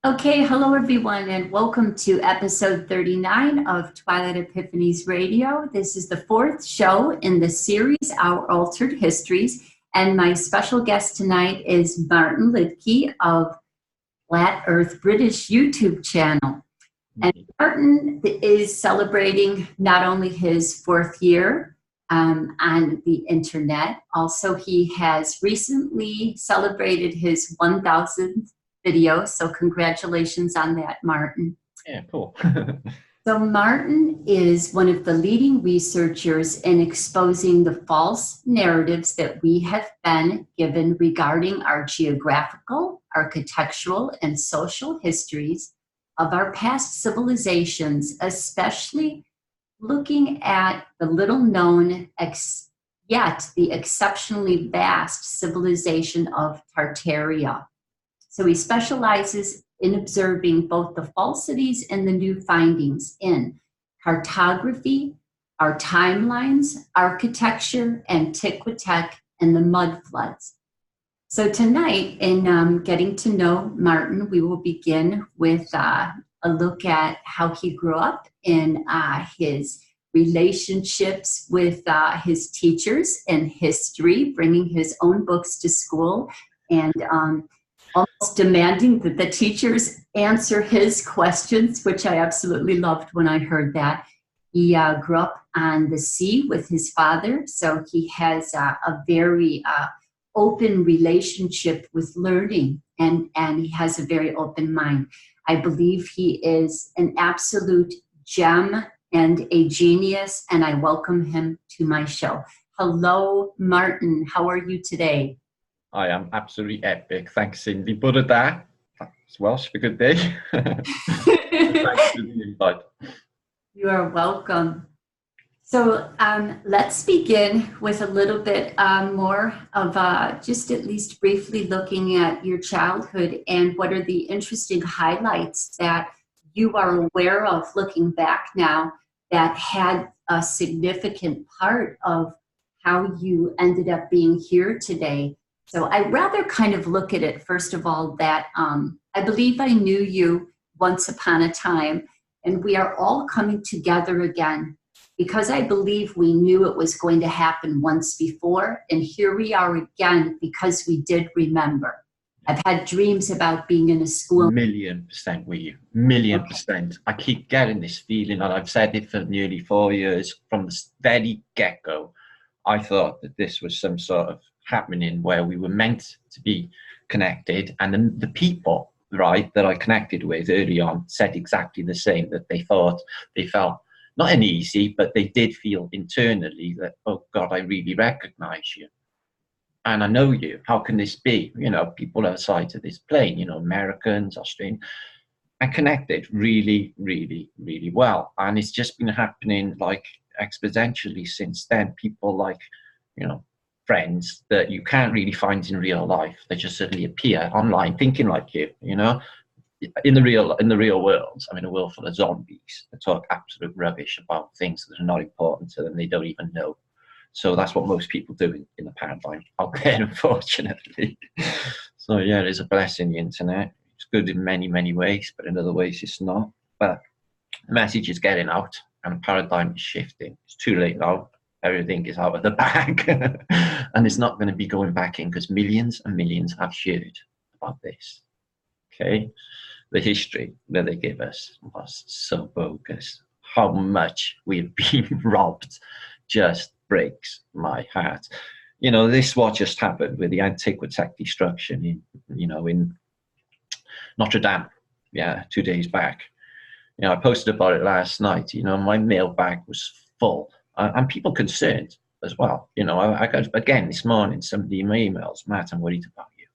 Okay, hello everyone, and welcome to episode 39 of Twilight Epiphanies Radio. This is the fourth show in the series, Our Altered Histories, and my special guest tonight is Martin Lidke of Flat Earth British YouTube channel. And Martin is celebrating not only his fourth year on the internet, also he has recently celebrated his 1,000th video, so congratulations on that, Martin. Yeah, cool. So Martin is one of the leading researchers in exposing the false narratives that we have been given regarding our geographical, architectural, and social histories of our past civilizations, especially looking at the little known yet the exceptionally vast civilization of Tartaria. So he specializes in observing both the falsities and the new findings in cartography, our timelines, architecture, antiquitech, and the mud floods. So tonight, in getting to know Martin, we will begin with a look at how he grew up in his relationships with his teachers in history, bringing his own books to school, and almost demanding that the teachers answer his questions, which I absolutely loved when I heard that. He grew up on the sea with his father, so he has a very open relationship with learning, and he has a very open mind. I believe he is an absolute gem and a genius, and I welcome him to my show. Hello, Martin. How are you today? I am absolutely epic. Thanks, Cindy. Bore da. That's Welsh for good day. Thanks for the invite. You are welcome. So let's begin with a little bit more of just at least briefly looking at your childhood and what are the interesting highlights that you are aware of looking back now that had a significant part of how you ended up being here today. So I rather kind of look at it, first of all, that I believe I knew you once upon a time, and we are all coming together again because I believe we knew it was going to happen once before, and here we are again because we did remember. I've had dreams about being in a school. 1,000,000% with you. 1,000,000%. I keep getting this feeling, and I've said it for nearly 4 years. From the very get-go, I thought that this was some sort of happening where we were meant to be connected, and then the people, right, that I connected with early on said exactly the same, that they thought they felt not uneasy, but they did feel internally that, oh God, I really recognize you and I know you. How can this be? You know, people outside of this plane, you know, Americans, Australians, and connected really, really, really well. And it's just been happening like exponentially since then. People like, you know, friends that you can't really find in real life, they just suddenly appear online thinking like you know, in the real world. I'm in a world full of zombies that talk absolute rubbish about things that are not important to them, they don't even know. So that's what most people do in the paradigm out there, unfortunately. So yeah, it is a blessing, the internet. It's good in many, many ways, but in other ways it's not. But the message is getting out and the paradigm is shifting. It's too late now. Everything is out of the bag and it's not going to be going back in because millions and millions have heard about this. Okay, the history that they give us was so bogus. How much we've been robbed just breaks my heart. You know, this what just happened with the antiquitech destruction in Notre Dame, 2 days back. You know, I posted about it last night. You know, my mailbag was full. And people concerned as well. You know, I got, again, this morning, somebody in my emails, Matt, I'm worried about you.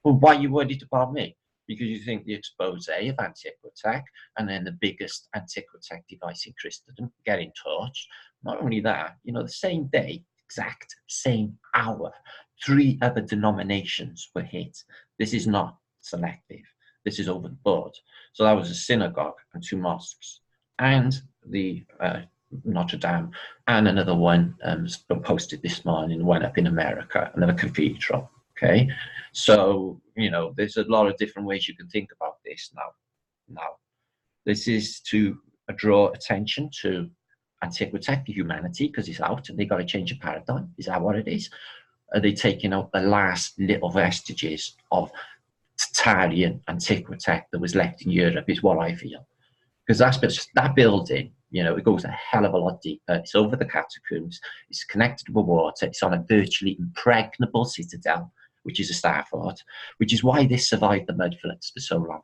Well, why are you worried about me? Because you think the expose of antiquitech and then the biggest antiquitech device in Christendom getting touched. Not only that, you know, the same day, exact same hour, 3 other denominations were hit. This is not selective. This is over the board. So that was a synagogue and 2 mosques. And the Notre Dame, and another one posted this morning, one up in America, another cathedral. Okay, so there's a lot of different ways you can think about this now. This is to draw attention to antiquity, humanity, because it's out and they got to change the paradigm. Is that what it is? Are they taking out the last little vestiges of Tartarian antiquity that was left in Europe? Is what I feel, because that building, it goes a hell of a lot deeper. It's over the catacombs. It's connected with water. It's on a virtually impregnable citadel, which is a star fort, which is why this survived the mud floods for so long.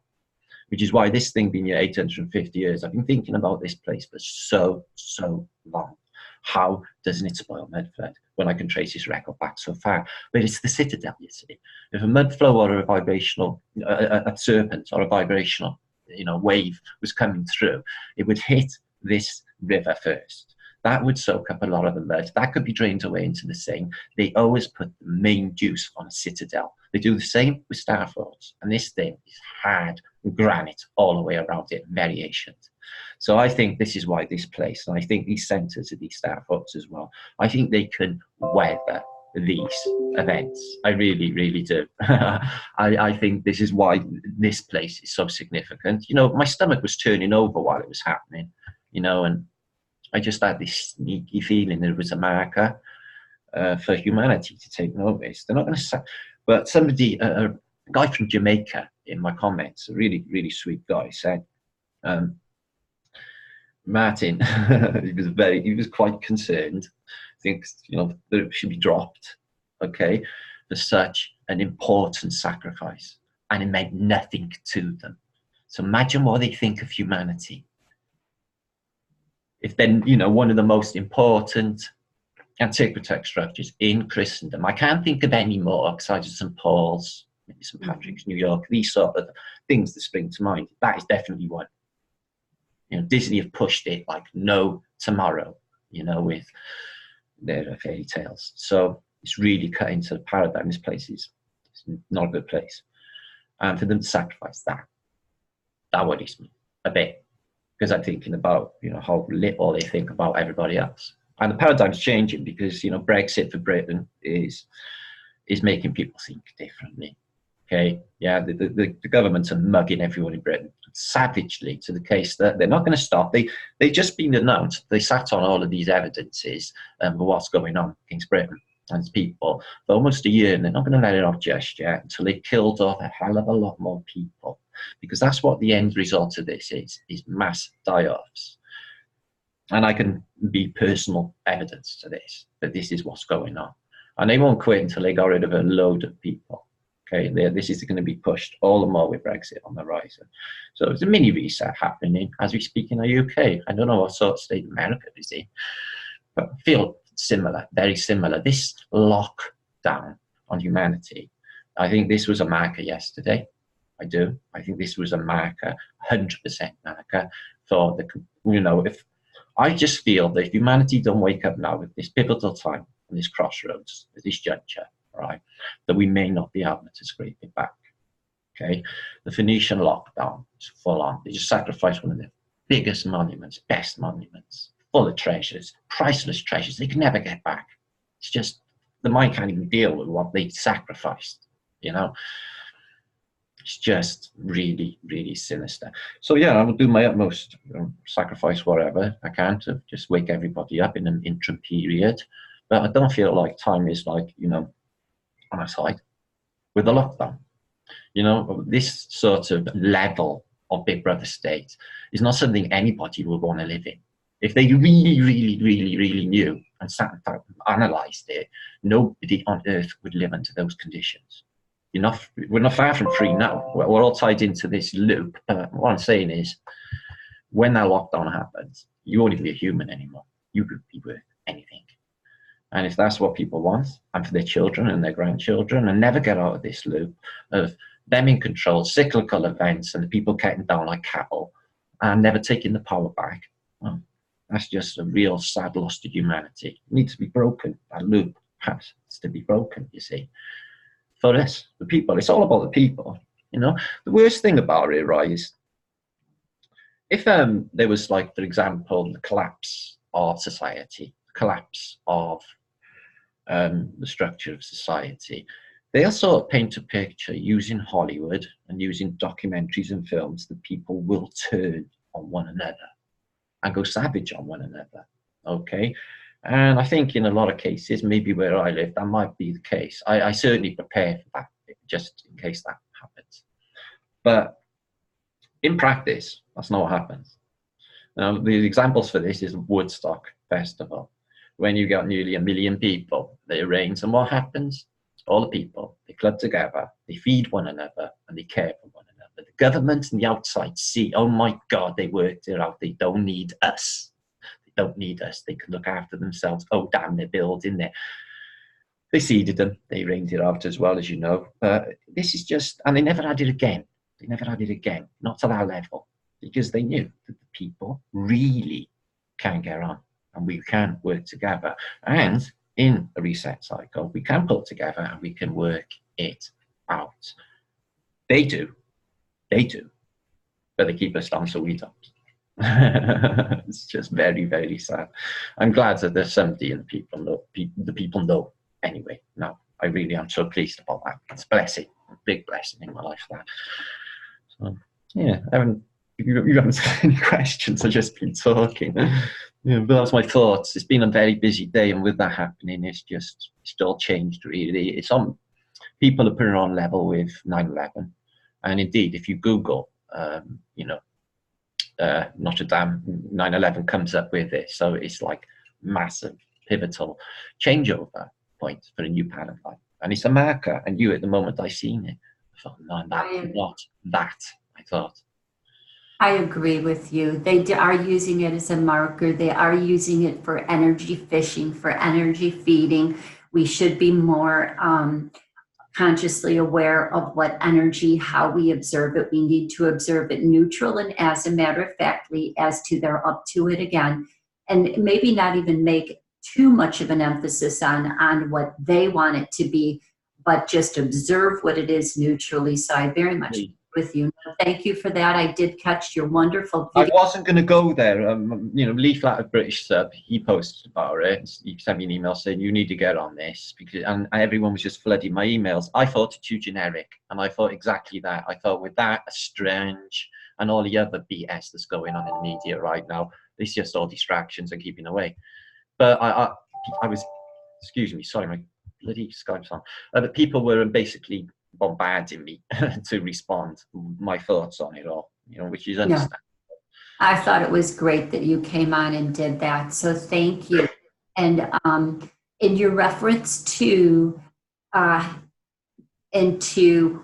Which is why this thing been here 850 years. I've been thinking about this place for so long. How doesn't it spoil mudflood when I can trace this record back so far? But it's the citadel, you see. If a mud flow or a vibrational, a serpent or a vibrational, wave was coming through, it would hit this river first. That would soak up a lot of the mud. That could be drained away into the Seine. They always put the main juice on a citadel. They do the same with star forts. And this thing is hard granite all the way around it, variations. So I think this is why this place, and I think these centres of these star forts as well, I think they can weather these events. I really, really do. I think this is why this place is so significant. My stomach was turning over while it was happening, and I just had this sneaky feeling that it was a marker for humanity to take notice. They're not going to, but somebody, a guy from Jamaica in my comments, a really, really sweet guy, said, Martin, he was quite concerned, thinks, that it should be dropped, okay, for such an important sacrifice. And it meant nothing to them. So imagine what they think of humanity. If then, one of the most important antiquity structures in Christendom, I can't think of any more besides St. Paul's, maybe St. Patrick's, New York, these sort of things that spring to mind. That is definitely one. Disney have pushed it like no tomorrow, with their fairy tales. So it's really cut into the paradigm. This place is not a good place. And for them to sacrifice that worries me a bit. Because I'm thinking about, how little they think about everybody else. And the paradigm's changing because, Brexit for Britain is making people think differently. Okay, yeah, the governments are mugging everyone in Britain savagely, to the case that they're not going to stop. They just been announced. They sat on all of these evidences of what's going on against Britain and its people for almost a year, and they're not going to let it off just yet until they killed off a hell of a lot more people. Because that's what the end result of this is mass die-offs. And I can be personal evidence to this, that this is what's going on. And they won't quit until they got rid of a load of people. Okay, this is going to be pushed all the more with Brexit on the horizon. So there's a mini reset happening as we speak in the UK. I don't know what sort of state America is in, but I feel similar, very similar. This lockdown on humanity, I think this was a marker yesterday. I do. I think this was a marker, 100% marker for if I just feel that if humanity don't wake up now at this pivotal time, at this crossroads, at this juncture, right, that we may not be able to scrape it back. Okay, the Phoenician lockdown is full on. They just sacrificed one of the biggest monuments, best monuments, full of treasures, priceless treasures they can never get back. It's just the mind can't even deal with what they sacrificed. It's just really, really sinister. So yeah, I will do my utmost, sacrifice whatever I can to just wake everybody up in an interim period. But I don't feel like time is on our side with the lockdown. This sort of level of Big Brother state is not something anybody would want to live in. If they really, really, really, really knew and sat and analysed it, nobody on earth would live under those conditions. We're not far from free now. We're all tied into this loop. What I'm saying is, when that lockdown happens, you won't even be a human anymore. You could be worth anything. And if that's what people want, and for their children and their grandchildren, and never get out of this loop of them in control, cyclical events, and the people getting down like cattle, and never taking the power back, well, that's just a real sad loss to humanity. It needs to be broken. That loop has to be broken, you see. For us, the people, it's all about the people. The worst thing about it, right, is if there was, like, for example, the collapse of society, collapse of the structure of society, they'll sort of paint a picture using Hollywood and using documentaries and films that people will turn on one another and go savage on one another. Okay. And I think in a lot of cases, maybe where I live, that might be the case. I certainly prepare for that just in case that happens. But in practice, that's not what happens. Now, the examples for this is Woodstock Festival. When you got nearly 1 million people, they arrange, and what happens? All the people, they club together, they feed one another, and they care for one another. The government and the outside see, oh my God, they worked it out. They don't need us. They don't need us. They can look after themselves. Oh, damn, they're building there. They seeded them. They rained it out as well, as you know. This is just, and they never had it again. They never had it again, not to that level, because they knew that the people really can get on and we can work together. And in a reset cycle, we can pull together and we can work it out. They do, but they keep us down so we don't. It's just very, very sad. I'm glad that there's somebody and the people know anyway. No, I really am so pleased about that. It's a blessing, a big blessing in my life, that. So, yeah, you haven't said any questions, I've just been talking. Yeah, but that's my thoughts. It's been a very busy day, and with that happening, it's all changed really. It's on, people are putting it on level with 9/11, and indeed, if you Google, Notre Dame 9/11 comes up with it. So it's like massive, pivotal changeover point for a new paradigm, and it's a marker. And you, at the moment I seen it, I thought, no, that's not that. I thought. I agree with you. They are using it as a marker. They are using it for energy fishing, for energy feeding. We should be more consciously aware of what energy, how we observe it. We need to observe it neutral and, as a matter of factly, as to they're up to it again. And maybe not even make too much of an emphasis on what they want it to be, but just observe what it is neutrally. So I very much agree with you. Thank you for that. I did catch your wonderful video. I wasn't going to go there. Lee Flat of British Sub, he posted about it. He sent me an email saying you need to get on this, because and everyone was just flooding my emails. I thought it's too generic, and I thought exactly that. I thought with that, Strange and all the other BS that's going on in the media right now, it's just all distractions and keeping away. But I was, excuse me, sorry, my bloody Skype's on. But people were basically bombarding me to respond my thoughts on it all, which is understandable. Yeah. I thought it was great that you came on and did that, so thank you. And in your reference to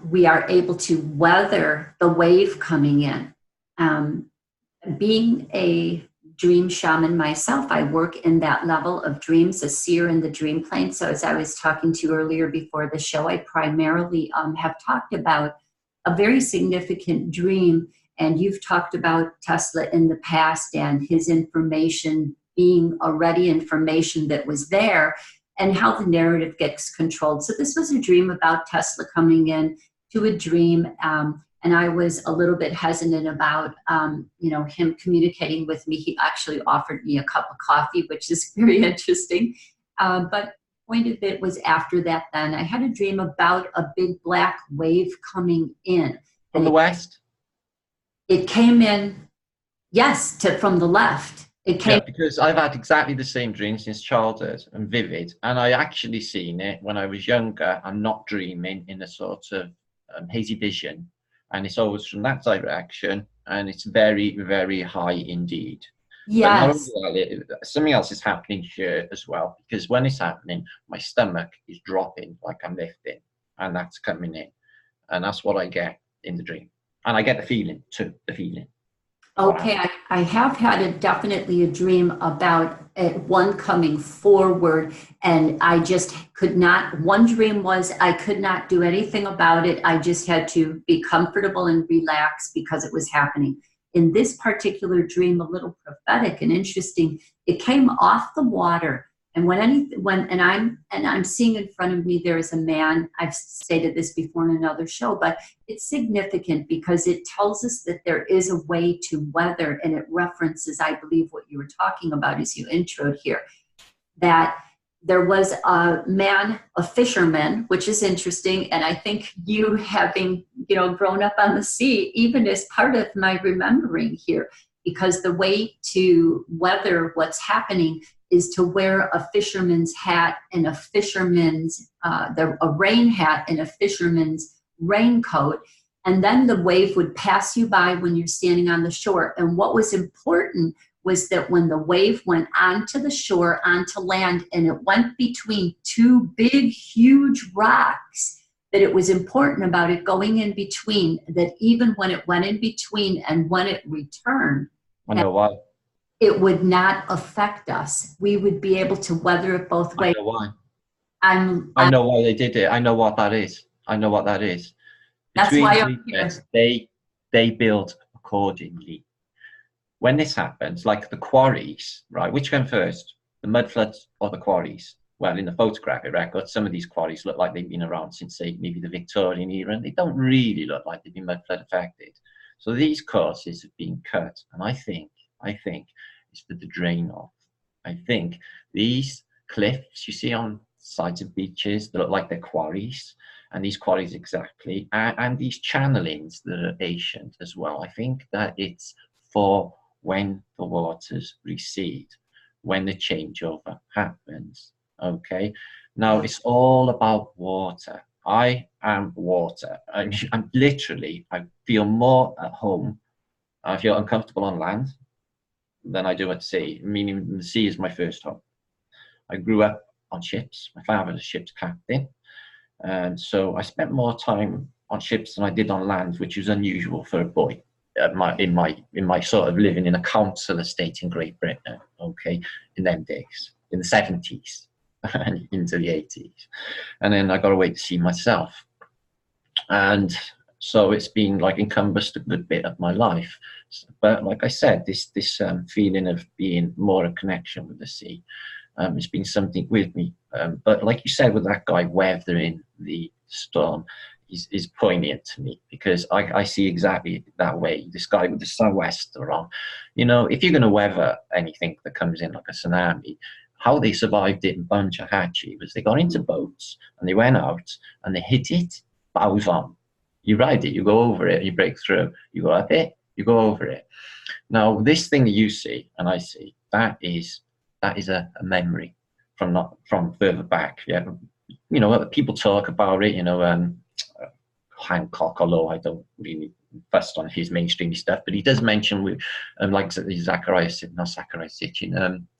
we are able to weather the wave coming in, being a dream shaman myself, I work in that level of dreams, a seer in the dream plane. So as I was talking to you earlier before the show, I primarily have talked about a very significant dream. And you've talked about Tesla in the past and his information being already information that was there, and how the narrative gets controlled. So this was a dream about Tesla coming in to a dream. And I was a little bit hesitant about, him communicating with me. He actually offered me a cup of coffee, which is very interesting. But point of it was after that, then I had a dream about a big black wave coming in. From the west? It came in, yes, from the left. It came. Yeah, because I've had exactly the same dream since childhood, and vivid. And I actually seen it when I was younger. I'm not dreaming in a sort of hazy vision. And it's always from that direction, and it's very, very high indeed. Yes. But not only that, something else is happening here as well, because when it's happening, my stomach is dropping like I'm lifting, and that's coming in. And that's what I get in the dream. And I get the feeling too, the feeling. Okay, I have had definitely a dream about one coming forward, and I just could not, one dream was I could not do anything about it. I just had to be comfortable and relax because it was happening. In this particular dream, a little prophetic and interesting, it came off the water. And I'm seeing in front of me, there is a man. I've stated this before in another show, but it's significant because it tells us that there is a way to weather, and it references, I believe, what you were talking about as you introed here, that there was a man, a fisherman, which is interesting. And I think you having, grown up on the sea, even is part of my remembering here, because the way to weather what's happening is to wear a fisherman's hat and a fisherman's, a rain hat and a fisherman's raincoat. And then the wave would pass you by when you're standing on the shore. And what was important was that when the wave went onto the shore, onto land, and it went between two big, huge rocks, that it was important about it going in between, that even when it went in between and when it returned, I know why. it would not affect us. We would be able to weather it both ways. I know why. I know why they did it. I know what that is. That's why I'm here. They build accordingly. When this happens, like the quarries, right? Which came first, the mud floods or the quarries? Well, in the photographic record, some of these quarries look like they've been around since, say, maybe the Victorian era, and they don't really look like they've been mud flood affected. So these courses have been cut, and I think it's for the drain off. I think these cliffs you see on sides of beaches that look like they're quarries, and these quarries exactly, and these channelings that are ancient as well. I think that it's for when the waters recede, when the changeover happens. Okay, now it's all about water. I am water. I'm literally, I feel more at home, I feel uncomfortable on land than I do at sea, meaning the sea is my first home. I grew up on ships. My father was a ship's captain, and so I spent more time on ships than I did on land, which is unusual for a boy. In my sort of living in a council estate in Great Britain, okay, in them days, in the 70s and into the 80s, and then I got away to sea myself, and so it's been like encompassed a good bit of my life. But like I said, this feeling of being more a connection with the sea, it's been something with me. But like you said, with that guy weathering the storm, is poignant to me, because I see exactly that way. This guy with the sou'wester on, if you're going to weather anything that comes in like a tsunami, how they survived it in Banjahachi was they got into boats and they went out and they hit it, bows on. You ride it, you go over it, you break through, you go up it, you go over it. Now, this thing that you see and I see, that is a memory from further back. Yeah, people talk about it, Hancock, although I don't really fussed on his mainstream stuff, but he does mention like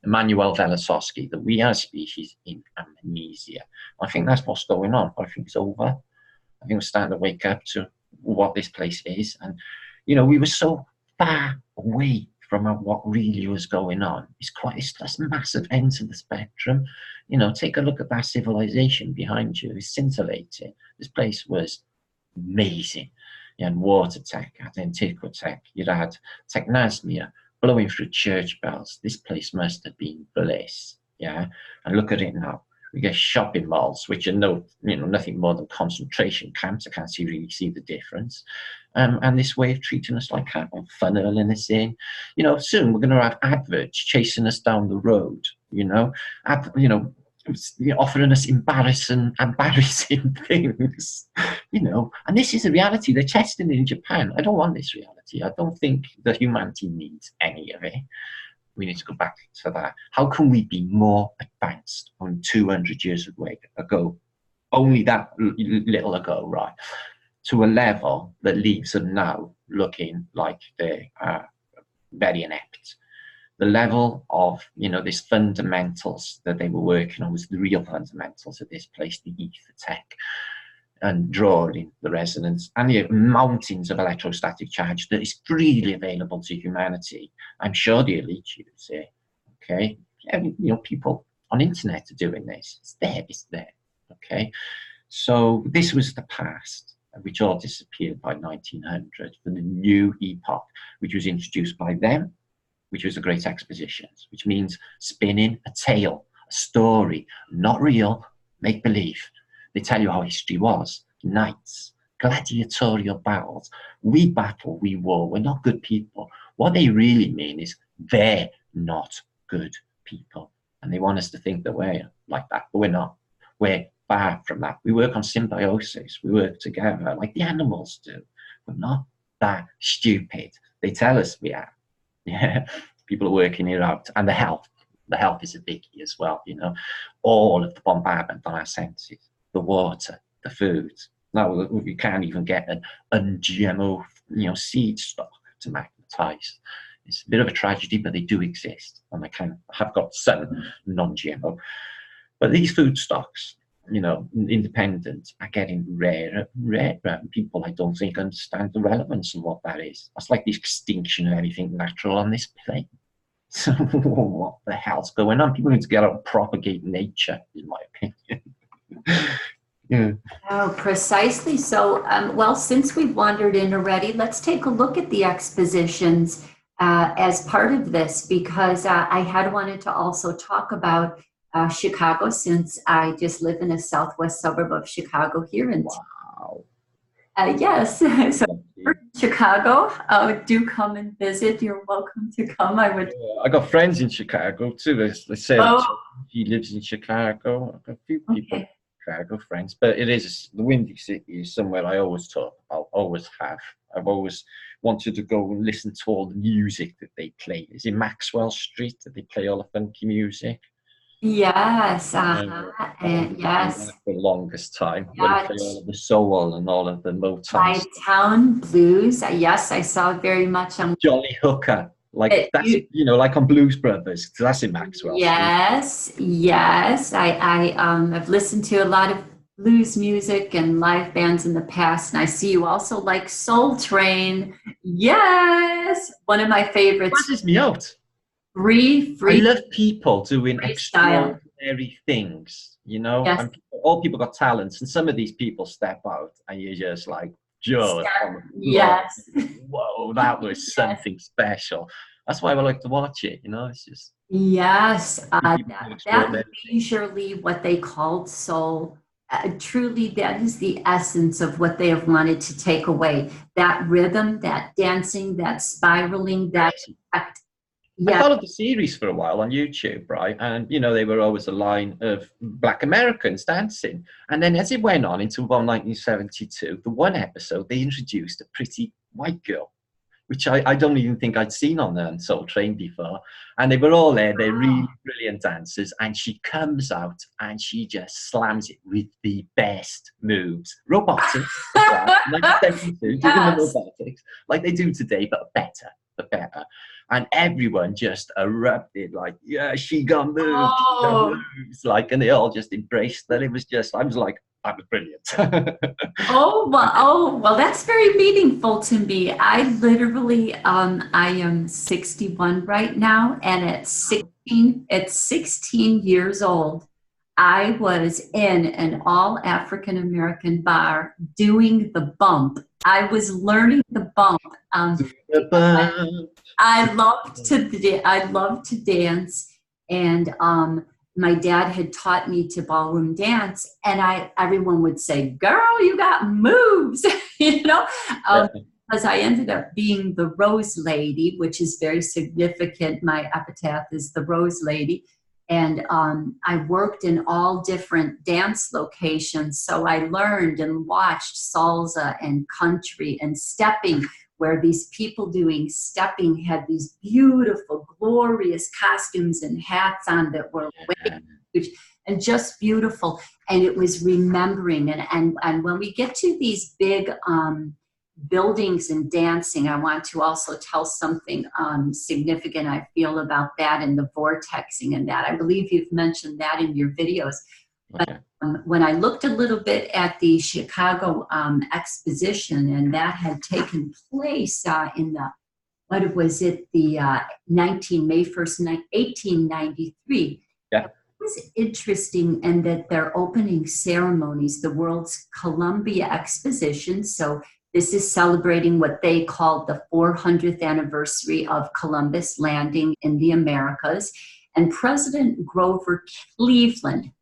Emmanuel Velikovsky, that we are a species in amnesia. I think that's what's going on. I think it's over. I think we're starting to wake up to what this place is, and we were so far away from what really was going on. It's just massive ends of the spectrum. Take a look at that civilization behind you. It's scintillating. This place was amazing. You had water tech, you had antiquitech, you had technosmia blowing through church bells. This place must have been bliss. Yeah, and look at it now. We get shopping malls, which are nothing more than concentration camps. I can't really see the difference. And this way of treating us like cattle, funneling us in. Soon we're going to have adverts chasing us down the road. Offering us embarrassing things, and this is a reality. They're testing it in Japan. I don't want this reality. I don't think that humanity needs any of it. We need to go back to that. How can we be more advanced on 200 years ago, only that little ago, right, to a level that leaves them now looking like they are very inept? The level of, these fundamentals that they were working on was the real fundamentals of this place, the ether tech, and drawing the resonance, and the mountains of electrostatic charge that is freely available to humanity. I'm sure the elite use it, okay? People on internet are doing this. It's there, okay? So this was the past, which all disappeared by 1900 for the new epoch, which was introduced by them, which was the Great Expositions, which means spinning a tale, a story, not real, make-believe. They tell you how history was. Knights, gladiatorial battles. We battle, we war. We're not good people. What they really mean is they're not good people. and they want us to think that we're like that, but we're not. We're far from that. We work on symbiosis. We work together like the animals do. We're not that stupid. They tell us we are. Yeah, people are working it out. And the health is a biggie as well, you know. All of the bombardment on our senses, the water, the food. Now we can't even get an un-GMO, you know, seed stock to magnetize. It's a bit of a tragedy, but they do exist, and I have got some non-GMO. But these food stocks, you know, independent, are getting rarer, rarer. People, I don't think, understand the relevance and what that is. That's like the extinction of anything natural on this planet. So what the hell's going on? People need to get out and propagate nature, in my opinion. Yeah. Oh, precisely. So, well, since we've wandered in already, let's take a look at the expositions as part of this, because I had wanted to also talk about Chicago, since I just live in a southwest suburb of Chicago here. And Wow. yes, so Chicago, do come and visit. You're welcome to come. I would. I got friends in Chicago too. They say he lives in Chicago. I've got a few people. Okay. Chicago friends, but it is the Windy City is somewhere I always talk about, always have. I've always wanted to go and listen to all the music that they play. Is it Maxwell Street that they play all the funky music? Yes, and yes. For the longest time, Yeah. when they play all of the soul and all of the Motown. Town blues. Yes, I saw very much on Jolly Hooker. Like that's you know, like on Blues Brothers, because that's in Maxwell. Yes, yes. I've listened to a lot of blues music and live bands in the past, and I see you also like Soul Train. Yes, one of my favorites. That is me out. Free. I love people doing Freestyle. extraordinary things, you know. Yes. And all people got talents, and some of these people step out, and you're just like, Joe, yes. Whoa, that was something special. That's why I like to watch it, you know. It's just yes, that leisurely, what they called soul. Truly, that is the essence of what they have wanted to take away. That rhythm, that dancing, that spiraling, that effect. I followed the series for a while on YouTube, right? And, you know, they were always a line of Black Americans dancing. And then as it went on into about 1972, the one episode, they introduced a pretty white girl, which I don't even think I'd seen on the Soul Train before. And they were all there. They're really brilliant dancers. And she comes out and she just slams it with the best moves. Robotics, like 72, doing the robotics, like they do today, but better. And everyone just erupted like, yeah, she got moves, like, and they all just embraced that. It was just, I was like, that was brilliant. well, that's very meaningful to me. I literally, I am 61 right now, and at 16 years old, I was in an all African American bar doing the bump. I was learning the bump. I loved to dance, and my dad had taught me to ballroom dance, and everyone would say, "Girl, you got moves," you know, because I ended up being the Rose Lady, which is very significant. My epitaph is the Rose Lady. And I worked in all different dance locations. So I learned and watched salsa and country and stepping, where these people doing stepping had these beautiful, glorious costumes and hats on that were huge and just beautiful. And it was remembering. And when we get to these big buildings and dancing, I want to also tell something significant I feel about that and the vortexing and that. I believe you've mentioned that in your videos. But when I looked a little bit at the Chicago exposition, and that had taken place in the, what was it, the May 1st, 1893. Yeah. It was interesting, and that their opening ceremonies, the World's Columbia Exposition, so this is celebrating what they called the 400th anniversary of Columbus landing in the Americas. And President Grover Cleveland,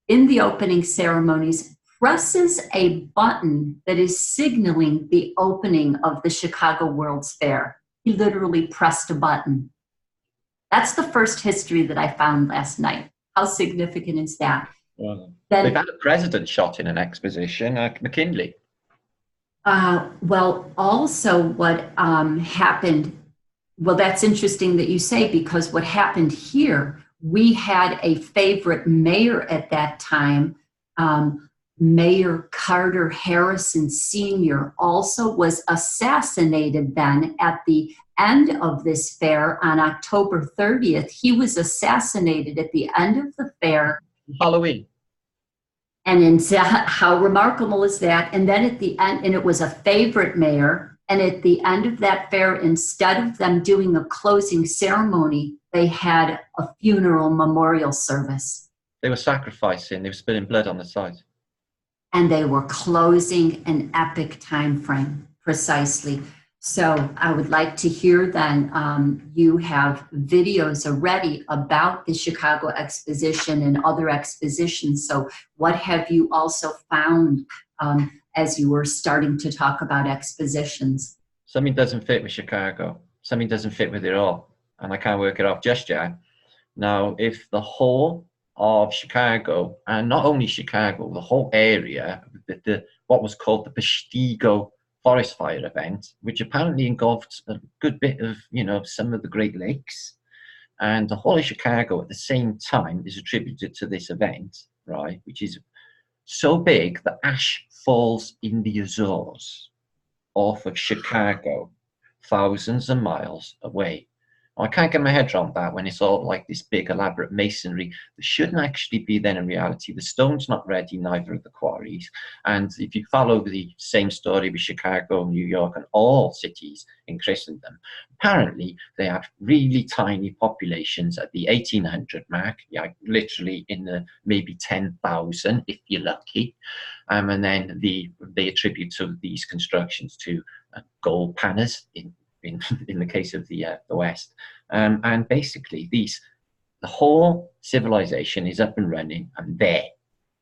in the opening ceremonies, presses a button that is signaling the opening of the Chicago World's Fair. He literally pressed a button. That's the first history that I found last night. How significant is that? Well, they've Then, had a president shot in an exposition, McKinley. well, also what happened, well, that's interesting that you say, because what happened here, we had a favorite mayor at that time. Mayor Carter Harrison Sr. also was assassinated then at the end of this fair on October 30th. He was assassinated at the end of the fair. Halloween. And how remarkable is that? And then at the end, and it was a favorite mayor. And at the end of that fair, instead of them doing a closing ceremony, they had a funeral memorial service. They were sacrificing, they were spilling blood on the side. And they were closing an epic time frame, precisely. So I would like to hear then, you have videos already about the Chicago Exposition and other expositions. So what have you also found as you were starting to talk about expositions? Something doesn't fit with Chicago. Something doesn't fit with it all. And I can't work it out just yet. Now, if the whole of Chicago, and not only Chicago, the whole area, what was called the Peshtigo forest fire event, which apparently engulfed a good bit of, some of the Great Lakes, and the whole of Chicago at the same time is attributed to this event, right, which is so big that ash falls in the Azores off of Chicago, thousands of miles away. I can't get my head around that when it's all like this big elaborate masonry that shouldn't actually be then in reality. The stone's not ready, neither are the quarries. And if you follow the same story with Chicago, New York, and all cities in Christendom, apparently they had really tiny populations at the 1800 mark, literally in the maybe 10,000 if you're lucky. And then they attribute to these constructions to gold panners in the case of the West. And basically the whole civilization is up and running and there,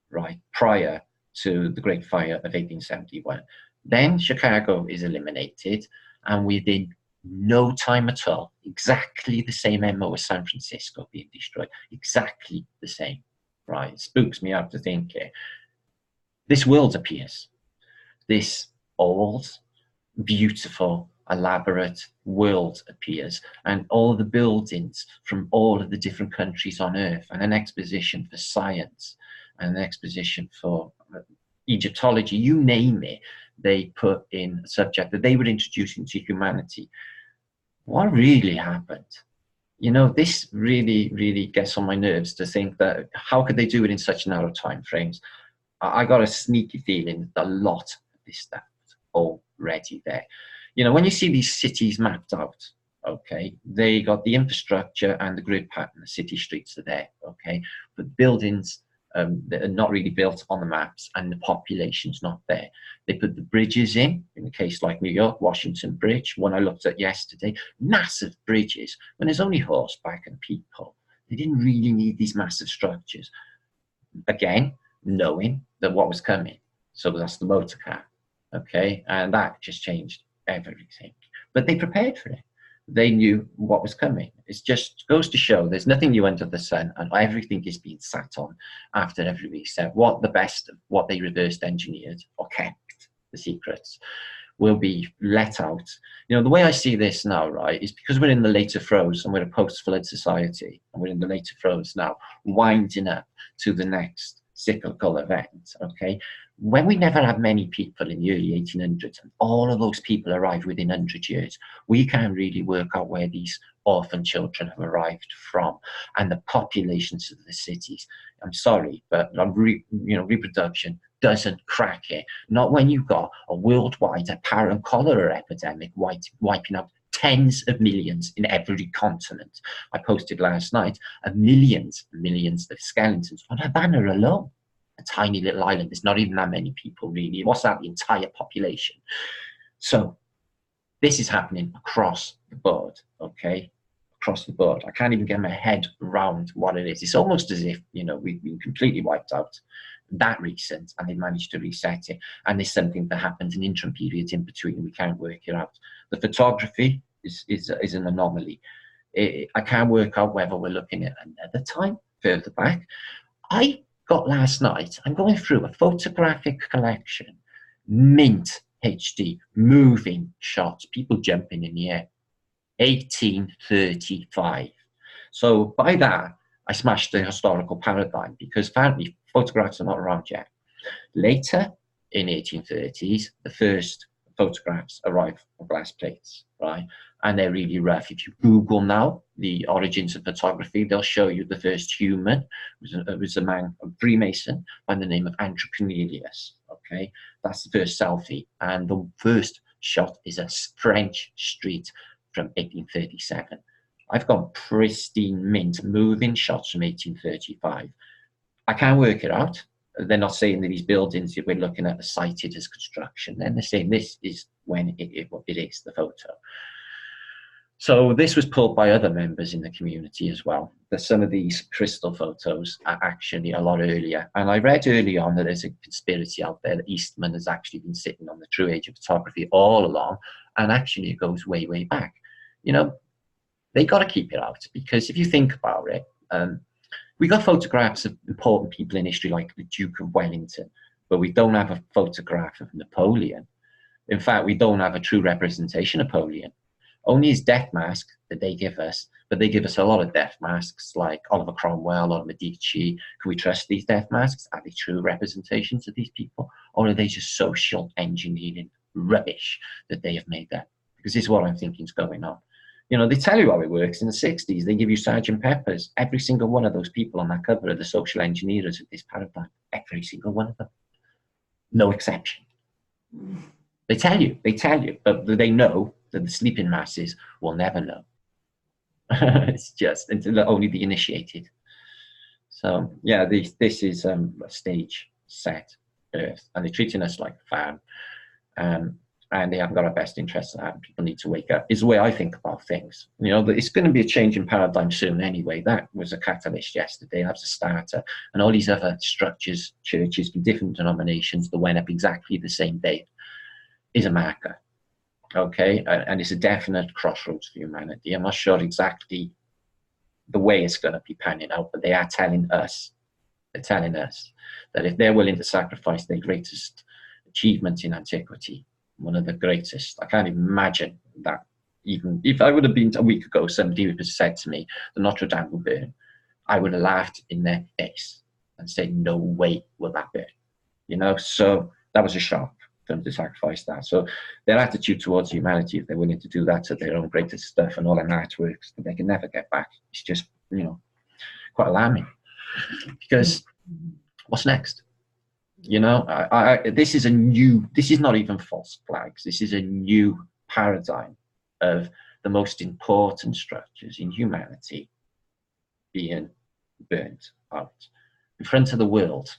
right, prior to the Great Fire of 1871. Then Chicago is eliminated, and within no time at all, exactly the same MO as San Francisco being destroyed, exactly the same, right? It spooks me out to think this world appears, this old, beautiful, elaborate world appears, and all the buildings from all of the different countries on earth, and an exposition for science, and an exposition for Egyptology, you name it, they put in a subject that they were introducing to humanity. What really happened? This really, really gets on my nerves to think that how could they do it in such narrow time frames? I got a sneaky feeling that a lot of this stuff is already there. When you see these cities mapped out, okay, they got the infrastructure and the grid pattern, the city streets are there, okay, but buildings that are not really built on the maps, and the population's not there. They put the bridges in a case like New York, Washington Bridge, one I looked at yesterday, massive bridges, when there's only horseback and people. They didn't really need these massive structures. Again, knowing that what was coming. So that's the motor car, okay, and that just changed everything. But they prepared for it. They knew what was coming. It just goes to show there's nothing new under the sun, and everything is being sat on after every reset. What the best of what they reversed engineered or kept, the secrets, will be let out. The way I see this now, right, is because we're in the later throes and we're a post-flood society, and we're in the later throes now, winding up to the next cyclical event, okay? When we never had many people in the early 1800s, and all of those people arrived within 100 years, we can't really work out where these orphan children have arrived from, and the populations of the cities. I'm sorry, but reproduction doesn't crack it. Not when you've got a worldwide apparent cholera epidemic wiping out tens of millions in every continent. I posted last night millions of skeletons on Havana alone. A tiny little island. There's not even that many people really. What's that? The entire population. So this is happening across the board, okay? Across the board. I can't even get my head around what it is. It's almost as if, we've been completely wiped out that recent, and they managed to reset it. And there's something that happens in interim periods in between. We can't work it out. The photography is an anomaly. I can't work out whether we're looking at another time further back. I got last night, I'm going through a photographic collection, mint HD, moving shots, people jumping in the air, 1835. So by that, I smashed the historical paradigm, because apparently photographs are not around yet. Later, in 1830s, the first photographs arrived on glass plates, right? And they're really rough. If you Google now the origins of photography, they'll show you the first human. It was a man, a Freemason, by the name of Andrew Cornelius. Okay, that's the first selfie. And the first shot is a French street from 1837. I've got pristine mint moving shots from 1835. I can't work it out. They're not saying that these buildings we're looking at are cited as construction. Then they're saying this is when it is the photo. So this was pulled by other members in the community as well, that some of these crystal photos are actually a lot earlier. And I read early on that there's a conspiracy out there that Eastman has actually been sitting on the true age of photography all along, and actually it goes way, way back. You know, they got to keep it out, because if you think about it, we got photographs of important people in history like the Duke of Wellington, but we don't have a photograph of Napoleon. In fact, we don't have a true representation of Napoleon. Only his death mask that they give us, but they give us a lot of death masks like Oliver Cromwell or Medici. Can we trust these death masks? Are they true representations of these people? Or are they just social engineering rubbish that they have made that? Because this is what I'm thinking is going on. You know, they tell you how it works in the 60s. They give you Sgt. Pepper's. Every single one of those people on that cover are the social engineers of this paradigm. Every single one of them. No exception. They tell you, but they know that the sleeping masses will never know. It's just until only the initiated. So yeah, this is a stage set Earth, and they're treating us like a farm, and they haven't got our best interests at heart. People need to wake up. Is the way I think about things. You know, it's going to be a change in paradigm soon anyway. That was a catalyst yesterday. That was a starter, and all these other structures, churches from different denominations that went up exactly the same day, is a marker. Okay, and it's a definite crossroads for humanity. I'm not sure exactly the way it's going to be panning out, but they are telling us, that if they're willing to sacrifice their greatest achievement in antiquity, one of the greatest, I can't imagine that. Even if I would have been a week ago, somebody would have said to me, the Notre Dame will burn, I would have laughed in their face and said, no way will that burn. You know, so that was a shock for them to sacrifice that. So their attitude towards humanity, if they're willing to do that to their own greatest stuff and all their artworks that they can never get back, it's just, you know, quite alarming. Because what's next? You know, this is not even false flags. This is a new paradigm of the most important structures in humanity being burnt out in front of the world,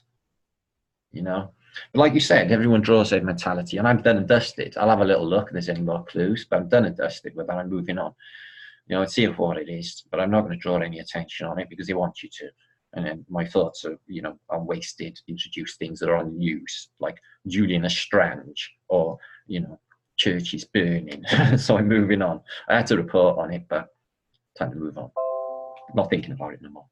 you know. But like you said, everyone draws their mentality, and I'm done and dusted. I'll have a little look if there's any more clues, but I'm done and dusted with that. I'm moving on. You know, I'd see what it is, but I'm not going to draw any attention on it because they want you to. And then my thoughts are, you know, I'm wasted, introduce things that are on news, like Julian Assange or, you know, churches burning. So I'm moving on. I had to report on it, but time to move on. Not thinking about it no more.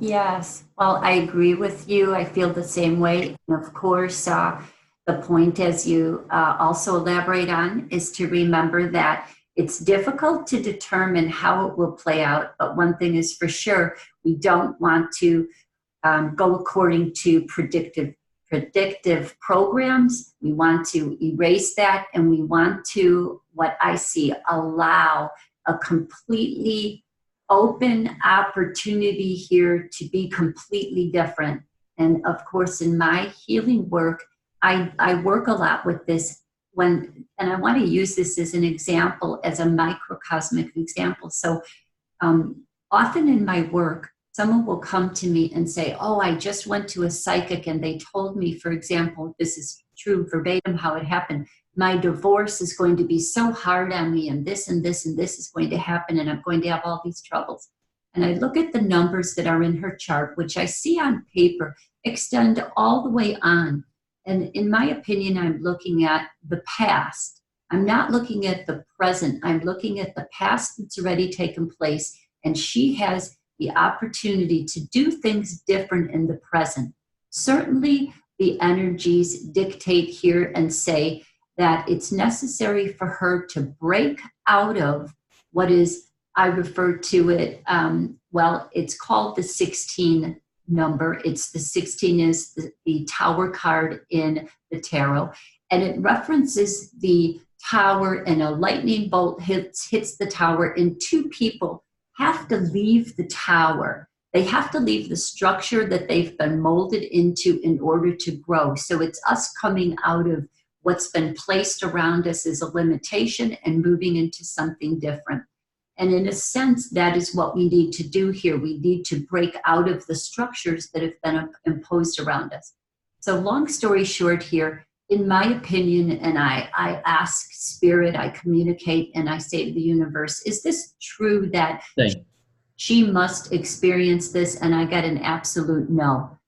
Yes. Well, I agree with you. I feel the same way. And of course, the point, as you also elaborate on, is to remember that it's difficult to determine how it will play out. But one thing is for sure, we don't want to go according to predictive programs. We want to erase that, and we want to, what I see, allow a completely open opportunity here to be completely different. And of course, in my healing work, I work a lot with this and I want to use this as an example, as a microcosmic example. So often in my work, someone will come to me and say, oh, I just went to a psychic and they told me, for example, this is true verbatim how it happened, my divorce is going to be so hard on me, and this and this and this is going to happen, and I'm going to have all these troubles. And I look at the numbers that are in her chart, which I see on paper extend all the way on. And in my opinion, I'm looking at the past. I'm not looking at the present. I'm looking at the past that's already taken place. And she has the opportunity to do things different in the present. Certainly, the energies dictate here and say that it's necessary for her to break out of what is, I refer to it, well, it's called the 16 number. It's the 16 is the tower card in the tarot, and it references the tower, and a lightning bolt hits the tower, and two people have to leave the tower. They have to leave the structure that they've been molded into in order to grow. So it's us coming out of what's been placed around us as a limitation and moving into something different. And in a sense, that is what we need to do here. We need to break out of the structures that have been imposed around us. So long story short here, in my opinion, and I ask spirit, I communicate, and I say to the universe, is this true that she must experience this? And I get an absolute no.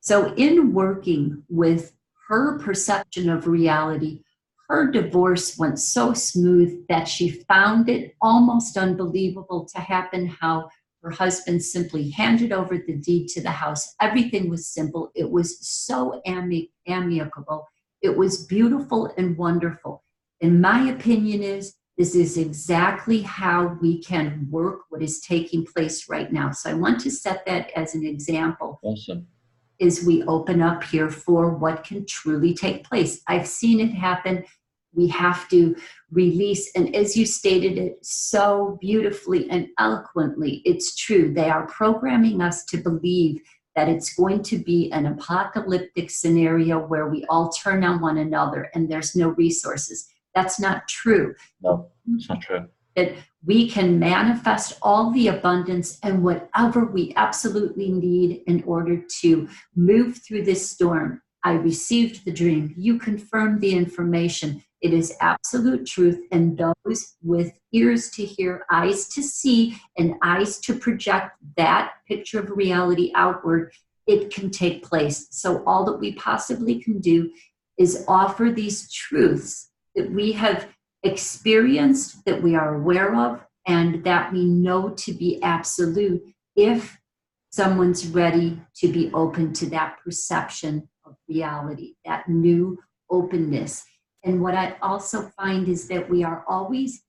So in working with her perception of reality, her divorce went so smooth that she found it almost unbelievable to happen, how her husband simply handed over the deed to the house. Everything was simple. It was so amicable. It was beautiful and wonderful. And my opinion is, this is exactly how we can work what is taking place right now. So I want to set that as an example. Awesome. Is we open up here for what can truly take place. I've seen it happen. We have to release, and as you stated it so beautifully and eloquently, it's true. They are programming us to believe that it's going to be an apocalyptic scenario where we all turn on one another and there's no resources. That's not true. No, it's not true. That we can manifest all the abundance and whatever we absolutely need in order to move through this storm. I received the dream. You confirmed the information. It is absolute truth. And those with ears to hear, eyes to see, and eyes to project that picture of reality outward, it can take place. So all that we possibly can do is offer these truths that we have experienced, that we are aware of, and that we know to be absolute if someone's ready to be open to that perception of reality, that new openness. And what I also find is that we are always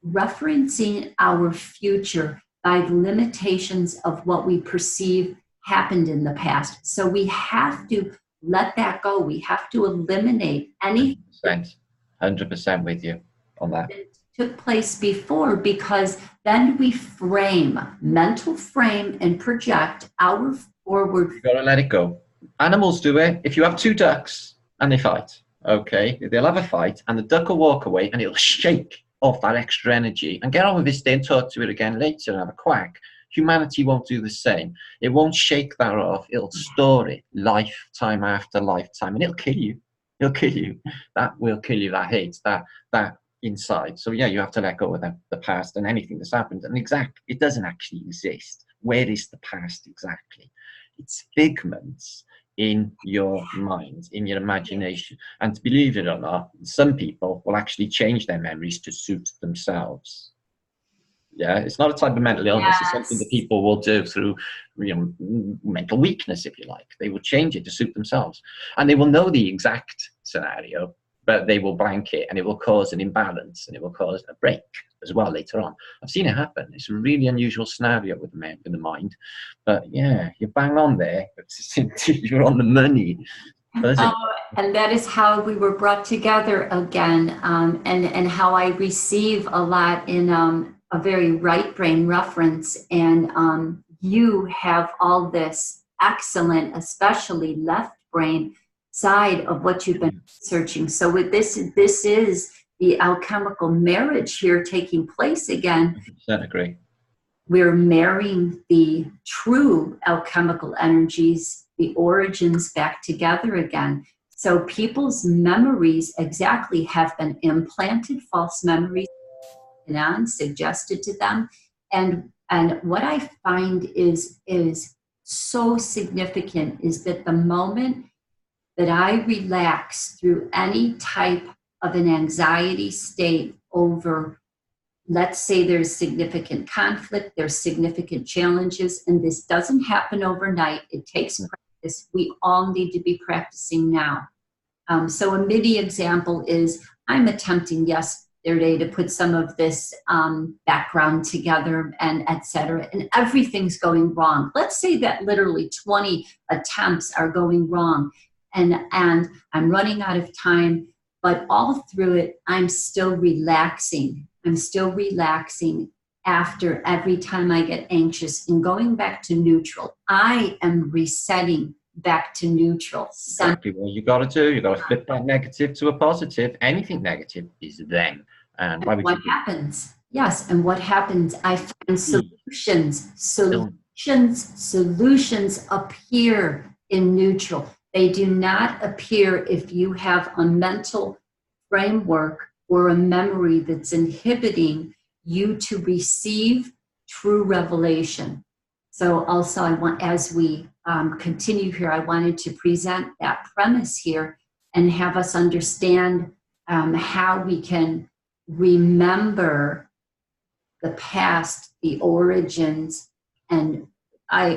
referencing our future by the limitations of what we perceive happened in the past. So we have to let that go. We have to eliminate any 100% with you on that. Took place before, because then we mental frame and project our forward. You've got to let it go. Animals do it. If you have two ducks and they fight, okay, they'll have a fight and the duck will walk away and it'll shake off that extra energy and get on with this day and talk to it again later and have a quack. Humanity won't do the same. It won't shake that off. It'll store it lifetime after lifetime, and it'll kill you. It'll kill you. That will kill you. That hate, that inside. So yeah, you have to let go of the past and anything that's happened. And it doesn't actually exist. Where is the past exactly? It's figments in your mind, in your imagination. And believe it or not, some people will actually change their memories to suit themselves. Yeah, it's not a type of mental illness. Yes. It's something that people will do through, mental weakness, if you like. They will change it to suit themselves. And they will know the exact scenario, but they will blank it, and it will cause an imbalance, and it will cause a break as well later on. I've seen it happen. It's a really unusual scenario with the mind. But yeah, you're bang on there. You're on the money. And that is how we were brought together again, and how I receive a lot in a very right brain reference. And you have all this excellent, especially left brain side of what you've been searching. So with this is the alchemical marriage here taking place again. I agree. We're marrying the true alchemical energies, the origins back together again. So people's memories exactly have been implanted, false memories suggested to them. And what I find is so significant is that the moment that I relax through any type of an anxiety state over, let's say there's significant conflict, there's significant challenges, and this doesn't happen overnight. It takes practice. We all need to be practicing now. So a MIDI example is I'm attempting yesterday to put some of this background together and etc. And everything's going wrong. Let's say that literally 20 attempts are going wrong and I'm running out of time, but all through it, I'm still relaxing. I'm still relaxing after every time I get anxious and going back to neutral. I am resetting back to neutral. Exactly what you got to do. You got to flip that negative to a positive. Anything negative is then. And why would what you happens? Yes, and what happens? I find solutions appear in neutral. They do not appear if you have a mental framework or a memory that's inhibiting you to receive true revelation. So also I want, as we continue here, I wanted to present that premise here and have us understand how we can remember the past, the origins, and I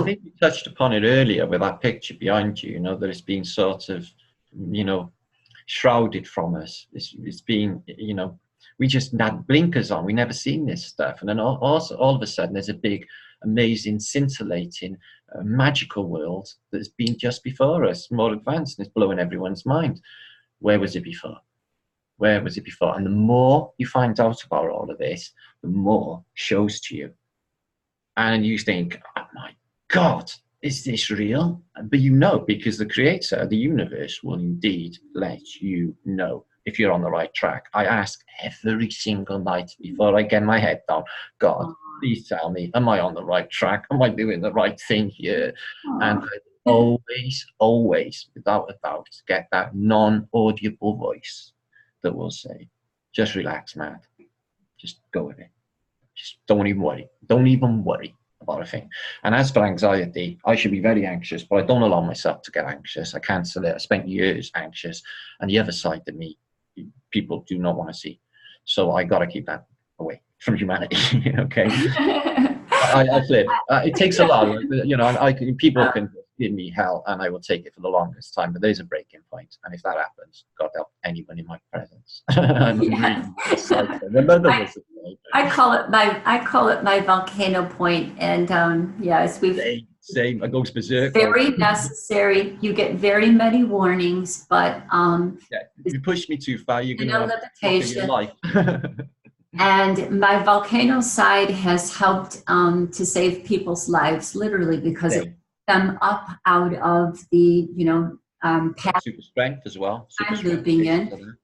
think you touched upon it earlier with that picture behind you, that it's been sort of, shrouded from us. It's been, we just had blinkers on. We never seen this stuff. And then all of a sudden there's a big, amazing, scintillating, magical world that's been just before us, more advanced, and it's blowing everyone's mind. Where was it before? Where was it before? And the more you find out about all of this, the more shows to you. And you think, oh my God, is this real? But because the creator, the universe, will indeed let you know if you're on the right track. I ask every single night before I get my head down, God, please tell me, am I on the right track? Am I doing the right thing here? And I always, without a doubt, get that non-audible voice that will say, just relax, man. Just go with it. Just don't even worry. Don't even worry about a thing. And as for anxiety, I should be very anxious, but I don't allow myself to get anxious. I cancel it. I spent years anxious. And the other side of me, people do not want to see. So I got to keep that away from humanity. Okay. I flip. It takes a lot. People can give me hell, and I will take it for the longest time. But there's a breaking point, and if that happens, God help anyone in my presence. I'm really excited. I call it my volcano point, and yes, same. I go berserk. Very necessary. You get very many warnings, but if you push me too far, you're going to have your life. And my volcano side has helped to save people's lives, literally, because it put them up out of the, past. Super strength as well. I'm looping in.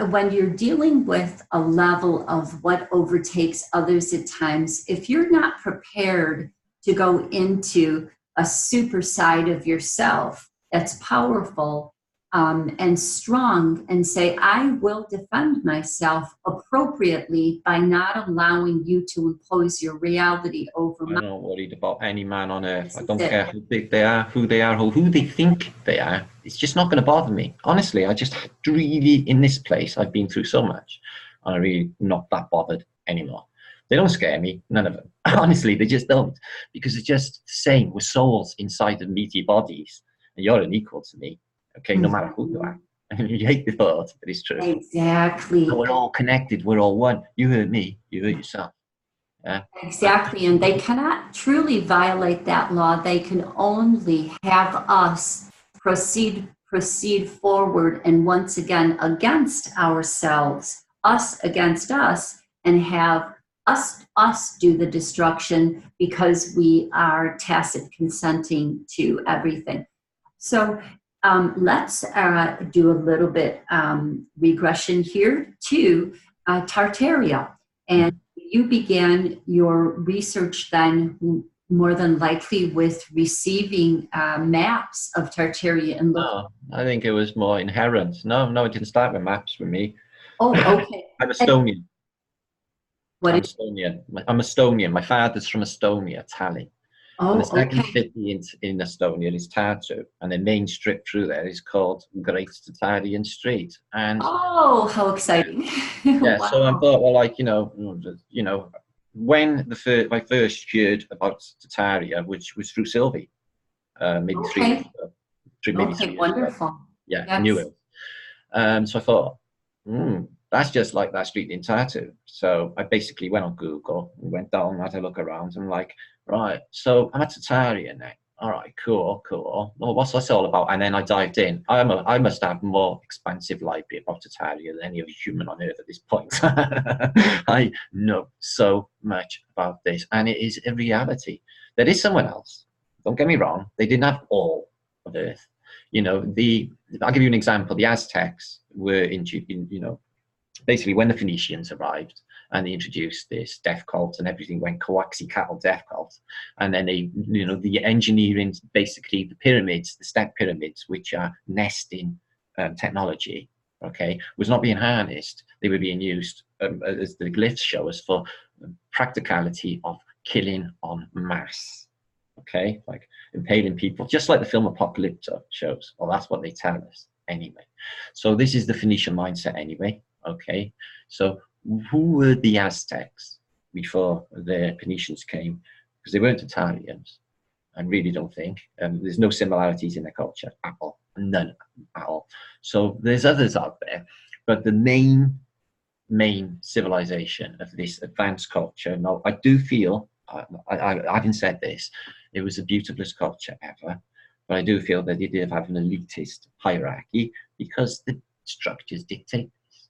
When you're dealing with a level of what overtakes others at times, if you're not prepared to go into a super side of yourself that's powerful, and strong, and say, I will defend myself appropriately by not allowing you to impose your reality over me. I'm not worried about any man on earth. I don't care how big they are, who they think they are. It's just not going to bother me. Honestly, I just really, in this place, I've been through so much, and I'm really not that bothered anymore. They don't scare me, none of them. Honestly, they just don't, because it's just the same. We're souls inside of meaty bodies, and you're an equal to me. Okay, no matter who you are. You hate the thought, but it's true. Exactly. So we're all connected. We're all one. You hurt me, you hurt yourself. Yeah. Exactly, and they cannot truly violate that law. They can only have us proceed forward, and once again against ourselves, us against us, and have us do the destruction because we are tacit consenting to everything. So let's do a little bit regression here to Tartaria. And you began your research then more than likely with receiving maps of Tartaria. And no, I think it was more inherent. No, it didn't start with maps for me. Oh, okay. I'm Estonian. I'm Estonian. I'm Estonian. My father's from Estonia, Tallinn. And the Oh, second okay. city in Estonia is Tartu, and the main strip through there is called Great Tartarian Street. And Oh, how exciting. yeah, so I Wow. thought, well, like, when I first heard about Tartaria, which was through Sylvie, maybe 3 years Okay. ago, maybe Okay, 3 years ago. wonderful. Yeah, knew Yes. it. So I thought, that's just like that street in Tartu. So I basically went on Google, went down, had a look around, and like, right, so I'm at Tartaria now. All right, cool, cool. Well, what's this all about? And then I dived in. I must have more expansive library about Tartaria than any other human on earth at this point. I know so much about this, and it is a reality. There is someone else. Don't get me wrong. They didn't have all of Earth. I'll give you an example. The Aztecs were basically when the Phoenicians arrived and they introduced this death cult and everything went coaxi-cattle death cult. And then the engineering, basically the pyramids, the step pyramids, which are nesting technology, okay, was not being harnessed. They were being used, as the glyphs show us, for practicality of killing en masse. Okay, like impaling people, just like the film Apocalypto shows. Well, that's what they tell us anyway. So this is the Phoenician mindset anyway. Okay, so who were the Aztecs before the Phoenicians came? Because they weren't Italians. I really don't think. There's no similarities in their culture at all, none at all. So there's others out there, but the main civilization of this advanced culture. Now, I do feel, having said this, it was the beautifulest culture ever, but I do feel that they did have an elitist hierarchy because the structures dictate this.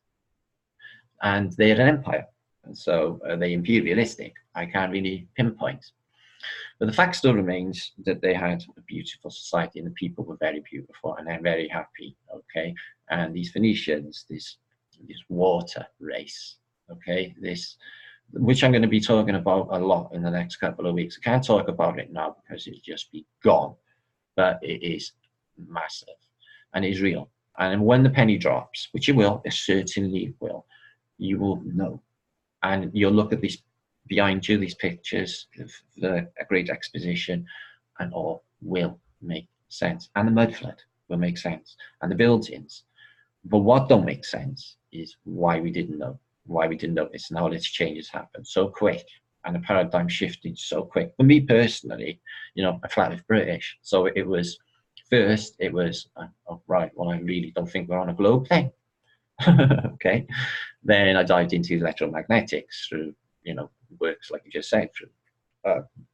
And they had an empire, and so they imperialistic. I can't really pinpoint. But the fact still remains that they had a beautiful society and the people were very beautiful and they're very happy, okay? And these Phoenicians, this water race, okay, which I'm going to be talking about a lot in the next couple of weeks. I can't talk about it now because it'll just be gone, but it is massive and it's real. And when the penny drops, which it will, it certainly will, you will know. And you'll look at this behind you, these pictures of the Great Exposition, and all will make sense. And the mud flood will make sense. And the buildings. But what don't make sense is why we didn't know, why we didn't notice, and how this changes happened so quick and the paradigm shifted so quick. For me personally, I flat with British. So it was first, oh, right, well, I really don't think we're on a globe then. Okay. Then I dived into electromagnetics through, works like you just said, through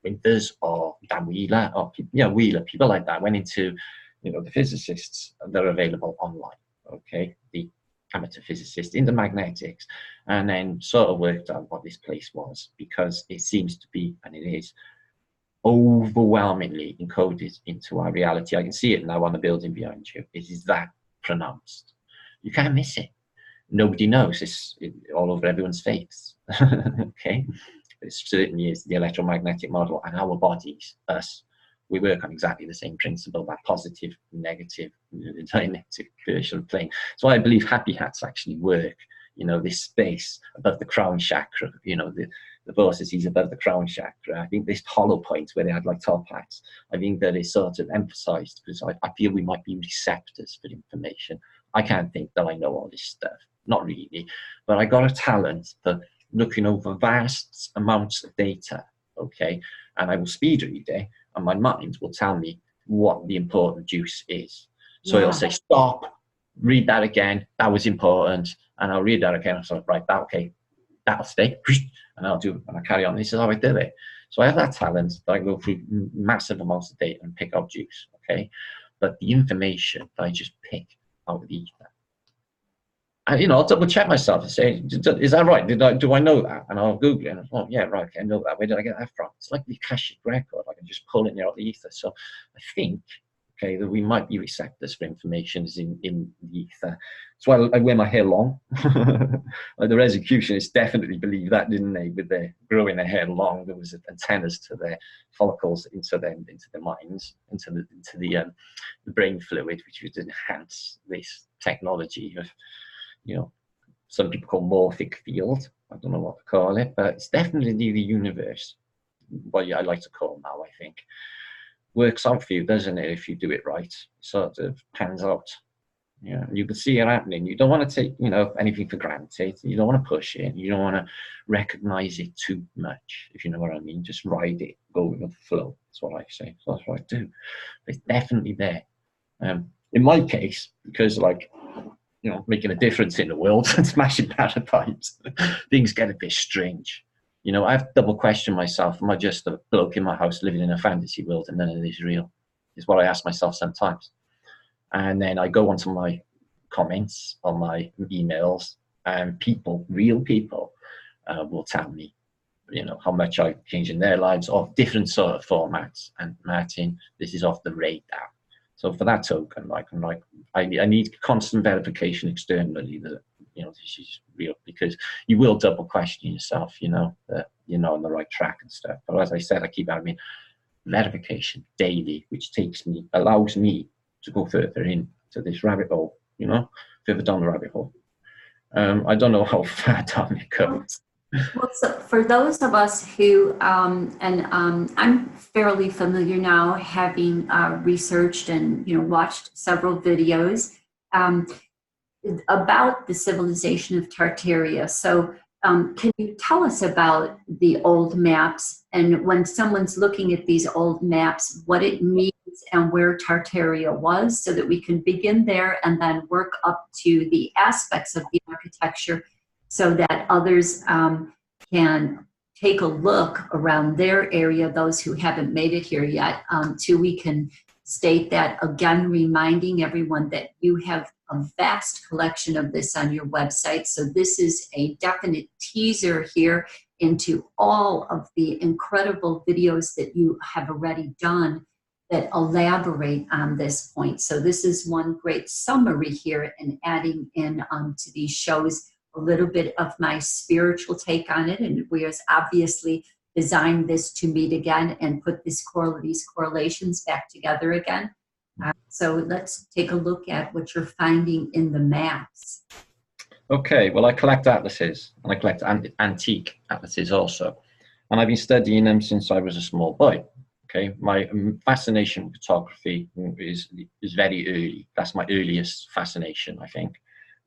Winters or Dan Wheeler or Wheeler, people like that. Went into, the physicists that are available online. Okay, the amateur physicist into magnetics, and then sort of worked out what this place was because it seems to be, and it is, overwhelmingly encoded into our reality. I can see it now on the building behind you. It is that pronounced. You can't miss it. Nobody knows. It's all over everyone's face. Okay, it certainly is the electromagnetic model, and our bodies, us, we work on exactly the same principle, that positive, negative, dialectic version of playing. So I believe happy hats actually work. This space above the crown chakra, the vortices above the crown chakra. I think this hollow point where they had like top hats, I think that is sort of emphasized because I feel we might be receptors for information. I can't think that I know all this stuff, not really, but I got a talent for looking over vast amounts of data, okay? And I will speed read it, and my mind will tell me what the important juice is. So it'll say, stop, read that again, that was important, and I'll read that again, so right, okay, that'll stay, and I'll carry on. This is how I do it. So I have that talent that I go through massive amounts of data and pick out juice, okay? But the information that I just pick out of the ether, and I'll double check myself and say, is that right? Do I know that? And I'll Google it and oh yeah, right, okay, I know that. Where did I get that from? It's like the Akashic record. I can just pull it out of the ether. So I think, okay, that we might be receptors for information in the ether. That's why I wear my hair long. Like the Rosicrucianists definitely believe that, didn't they? With their growing their hair long, there was antennas to their follicles into their minds, into the brain fluid, which would enhance this technology of, some people call morphic field. I don't know what to call it, but it's definitely the universe. what I like to call now, I think, works out for you, doesn't it? If you do it right, sort of pans out. Yeah, you can see it happening. You don't want to take, anything for granted. You don't want to push it. You don't want to recognize it too much, if you know what I mean. Just ride it, go with the flow. That's what I say. So that's what I do. It's definitely there. In my case, because making a difference in the world and smashing paradigms, things get a bit strange. I've double questioned myself. Am I just a bloke in my house living in a fantasy world and none of it is real? Is what I ask myself sometimes. And then I go onto my comments on my emails, and real people, will tell me, how much I've changed in their lives of different sort of formats. And Martin, this is off the radar. So for that token, I need constant verification externally that, this is real, because you will double question yourself, that you're on the right track and stuff. But as I said, I keep having verification daily, which allows me to go further into this rabbit hole, further down the rabbit hole. I don't know how far down it goes. Well, so for those of us who, I'm fairly familiar now, having researched and watched several videos about the civilization of Tartaria. So can you tell us about the old maps, and when someone's looking at these old maps, what it means and where Tartaria was, so that we can begin there and then work up to the aspects of the architecture so that others can take a look around their area, those who haven't made it here yet, till we can state that again, reminding everyone that you have a vast collection of this on your website. So this is a definite teaser here into all of the incredible videos that you have already done that elaborate on this point. So this is one great summary here, and adding in to these shows a little bit of my spiritual take on it. And we has obviously designed this to meet again and put these correlations back together again. So let's take a look at what you're finding in the maps. Okay, well, I collect atlases, and I collect antique atlases also. And I've been studying them since I was a small boy. Okay, my fascination with photography is very early. That's my earliest fascination, I think,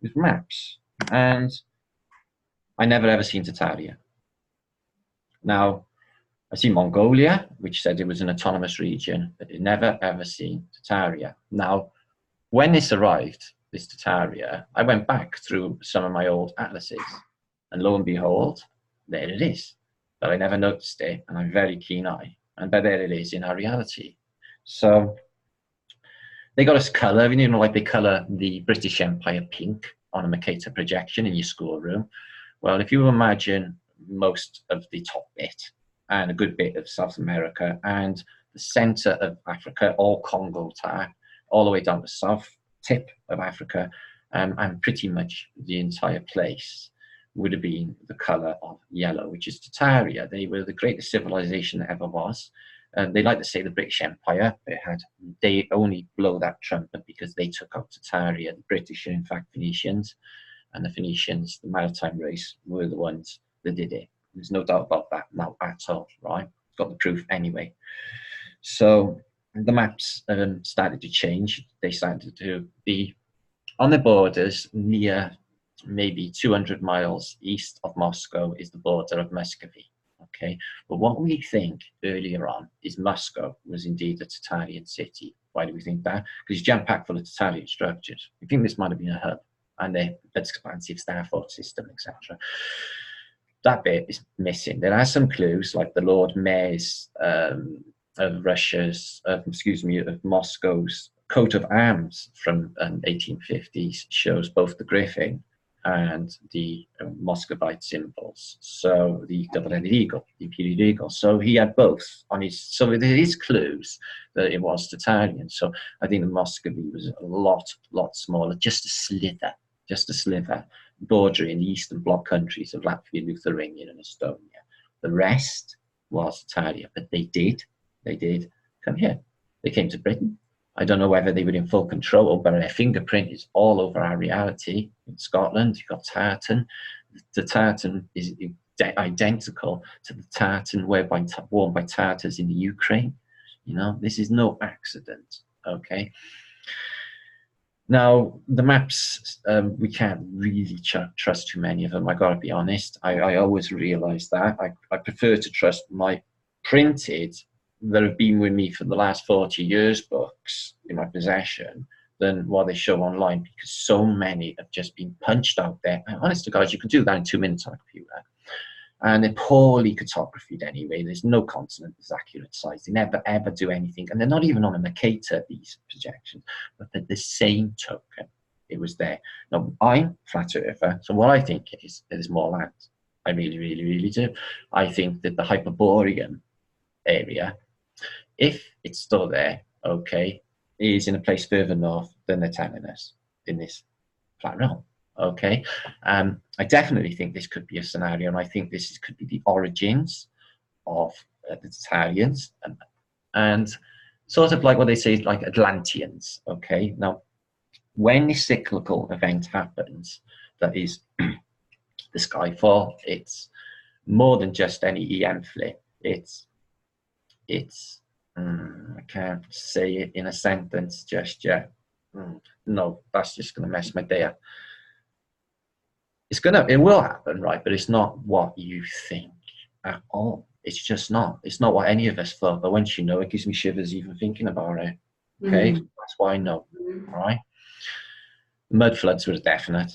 with maps. And I never ever seen Tartaria. Now, I see Mongolia, which said it was an autonomous region, but it never ever seen Tartaria. Now, when this arrived, this Tartaria, I went back through some of my old atlases, and lo and behold, there it is. But I never noticed it, and I'm very keen eye, and but there it is in our reality. So they got us colour, like they colour the British Empire pink on a Mercator projection in your schoolroom. Well, if you imagine most of the top bit and a good bit of South America and the center of Africa, all Congo time, all the way down the south tip of Africa, and pretty much the entire place would have been the color of yellow, which is Tartaria. They were the greatest civilization that ever was. They like to say the British Empire. They only blow that trumpet because they took out Tartaria. The British are in fact Phoenicians, and the Phoenicians, the maritime race, were the ones that did it. There's no doubt about that now at all, right? Got the proof anyway. So the maps started to change. They started to be on the borders near maybe 200 miles east of Moscow is the border of Muscovy. Okay, but what we think earlier on is Moscow was indeed a Tartarian city. Why do we think that? Because it's jam-packed full of Tartarian structures. We think this might have been a hub, and their expansive star fort system, etc. That bit is missing. There are some clues, like the Lord Mayor's of Moscow's coat of arms from 1850s shows both the griffin and the Muscovite symbols. So the double-headed eagle, the imperial eagle. So he had both on his. So there is clues that it was Tartarian. So I think the Muscovy was a lot smaller, just a sliver, bordering the Eastern Bloc countries of Latvia, Lithuania, and Estonia. The rest was Tartaria, but they did come here. They came to Britain. I don't know whether they were in full control, but their fingerprint is all over our reality. In Scotland, you've got tartan. The tartan is identical to the tartan worn by Tartars in the Ukraine. You know, this is no accident, okay? Now, the maps, we can't really trust too many of them, I gotta be honest. I always realize that. I prefer to trust my printed, that have been with me for the last 40 years books in my possession, than what they show online, because so many have just been punched out there. And honest to God, you can do that in 2 minutes on a computer. And they're poorly cartographied anyway. There's no continent that's accurate size. They never ever do anything. And they're not even on a Mercator, these projections, but at the same token, it was there. Now, I'm flat earther, so what I think is there's more land. I really, really, really do. I think that the Hyperborean area, if it's still there, okay, is in a place further north than they're telling us in this flat realm. Okay, I definitely think this could be a scenario, and I think could be the origins of the Tartarians, and sort of like what they say, like Atlanteans. Okay, now when this cyclical event happens, that is the skyfall, it's more than just any EM flip. It's I can't say it in a sentence just yet. No, that's just going to mess my day up. It will happen, right? But it's not what you think at all. It's just not. It's not what any of us thought. But once you know, it gives me shivers even thinking about it. Okay, that's why I know. All right. Mud floods were definite.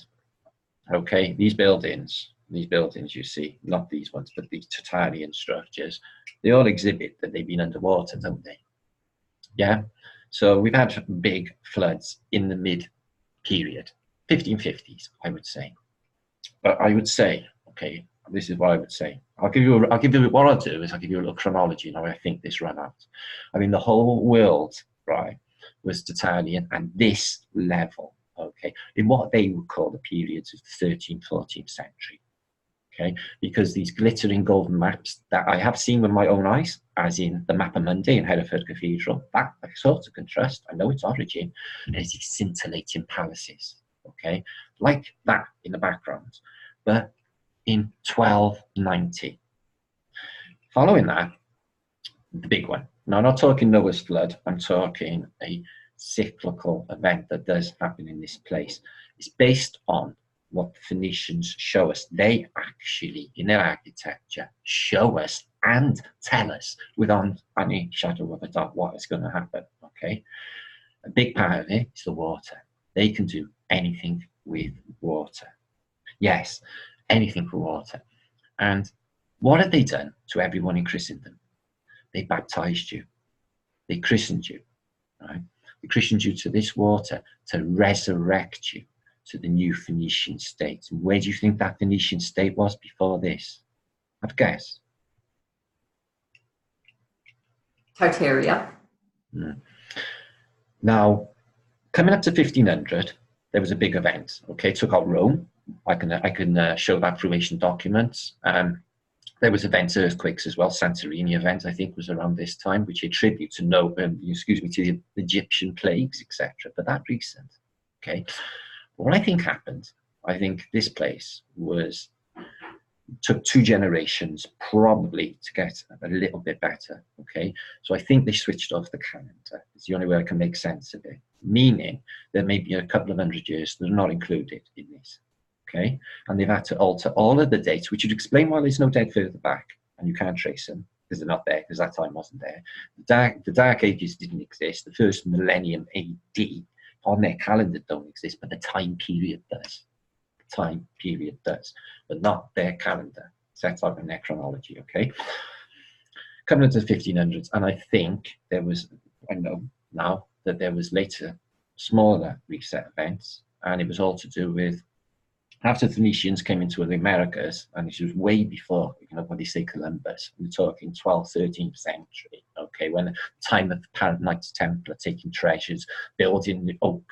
Okay, these buildings you see, not these ones, but these Tartarian structures, they all exhibit that they've been underwater, don't they? Yeah. So we've had big floods in the mid-period, 1550s, I would say. But I would say, okay, this is what I would say. What I'll do is I'll give you a little chronology now. I think this ran out. I mean, the whole world, right, was Tartarian, and this level, okay, in what they would call the periods of the 13th, 14th century, okay, because these glittering golden maps that I have seen with my own eyes, as in the Mappa Mundi in Hereford Cathedral, that I sort of can trust. I know its origin. There's these scintillating palaces, okay, like that in the background, but in 1290. Following that, the big one. Now, I'm not talking Noah's flood. I'm talking a cyclical event that does happen in this place. It's based on what the Phoenicians show us. They actually, in their architecture, show us and tell us without any shadow of a doubt what is going to happen, okay? A big part of it is the water. They can do anything with water. Yes, anything with water. And what have they done to everyone in Christendom? They baptized you. They christened you, right? They christened you to this water to resurrect you to the new Phoenician state. And where do you think that Phoenician state was before this? Have a guess. Tartaria. Now, coming up to 1500, there was a big event. Okay, it took out Rome. I can show that through ancient documents. There was events, earthquakes as well. Santorini event, I think, was around this time, which attribute to to the Egyptian plagues, etc. But that recent. Okay, but what I think happened, I think this place took 2 generations probably to get a little bit better. Okay, so I think they switched off the calendar. It's the only way I can make sense of it. Meaning there may be a couple of 100 years that are not included in this. Okay, and they've had to alter all of the dates, which would explain why there's no date further back, and you can't trace them because they're not there, because that time wasn't there. The Dark Ages didn't exist. The first millennium AD on their calendar don't exist, but the time period does. The time period does, but not their calendar set out in their chronology. Okay, coming into the 1500s, and I think I know now that there was later smaller reset events, and it was all to do with after the Phoenicians came into the Americas, and this was way before, what they say, Columbus. We're talking 12th, 13th century. Okay, when the time of the Parent Knights Templar taking treasures, building the Oak,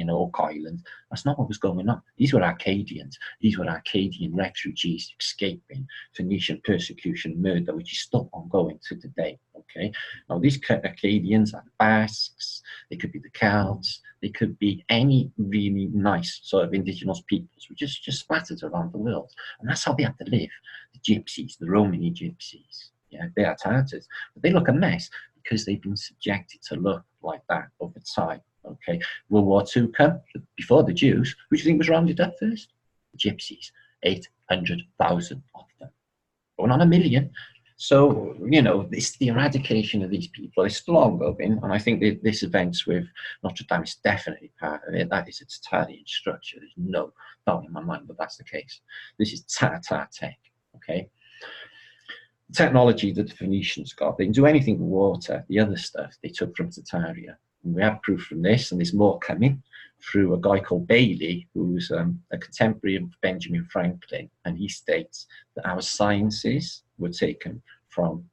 Oak Island, that's not what was going on. These were Arcadians. These were Arcadian refugees escaping Phoenician persecution, murder, which is still ongoing to today. Okay, now these Arcadians are the Basques, they could be the Celts, they could be any really nice sort of indigenous peoples, which is just splattered around the world. And that's how they had to live. The Gypsies, the Romany Gypsies, yeah, they are Tartars, but they look a mess because they've been subjected to look like that over time. Okay, World War II come, before the Jews, who do you think was rounded up first? The Gypsies, 800,000 of them, going on 1 million. So, it's the eradication of these people. It's still ongoing, and I think that this event with Notre Dame is definitely part of it. That is its Tartarian structure. There's no doubt in my mind that that's the case. This is Tartar tech, okay? The technology that the Phoenicians got, they can do anything with water. The other stuff they took from Tartaria. And we have proof from this, and there's more coming, through a guy called Bailey, who's a contemporary of Benjamin Franklin, and he states that our sciences were taken from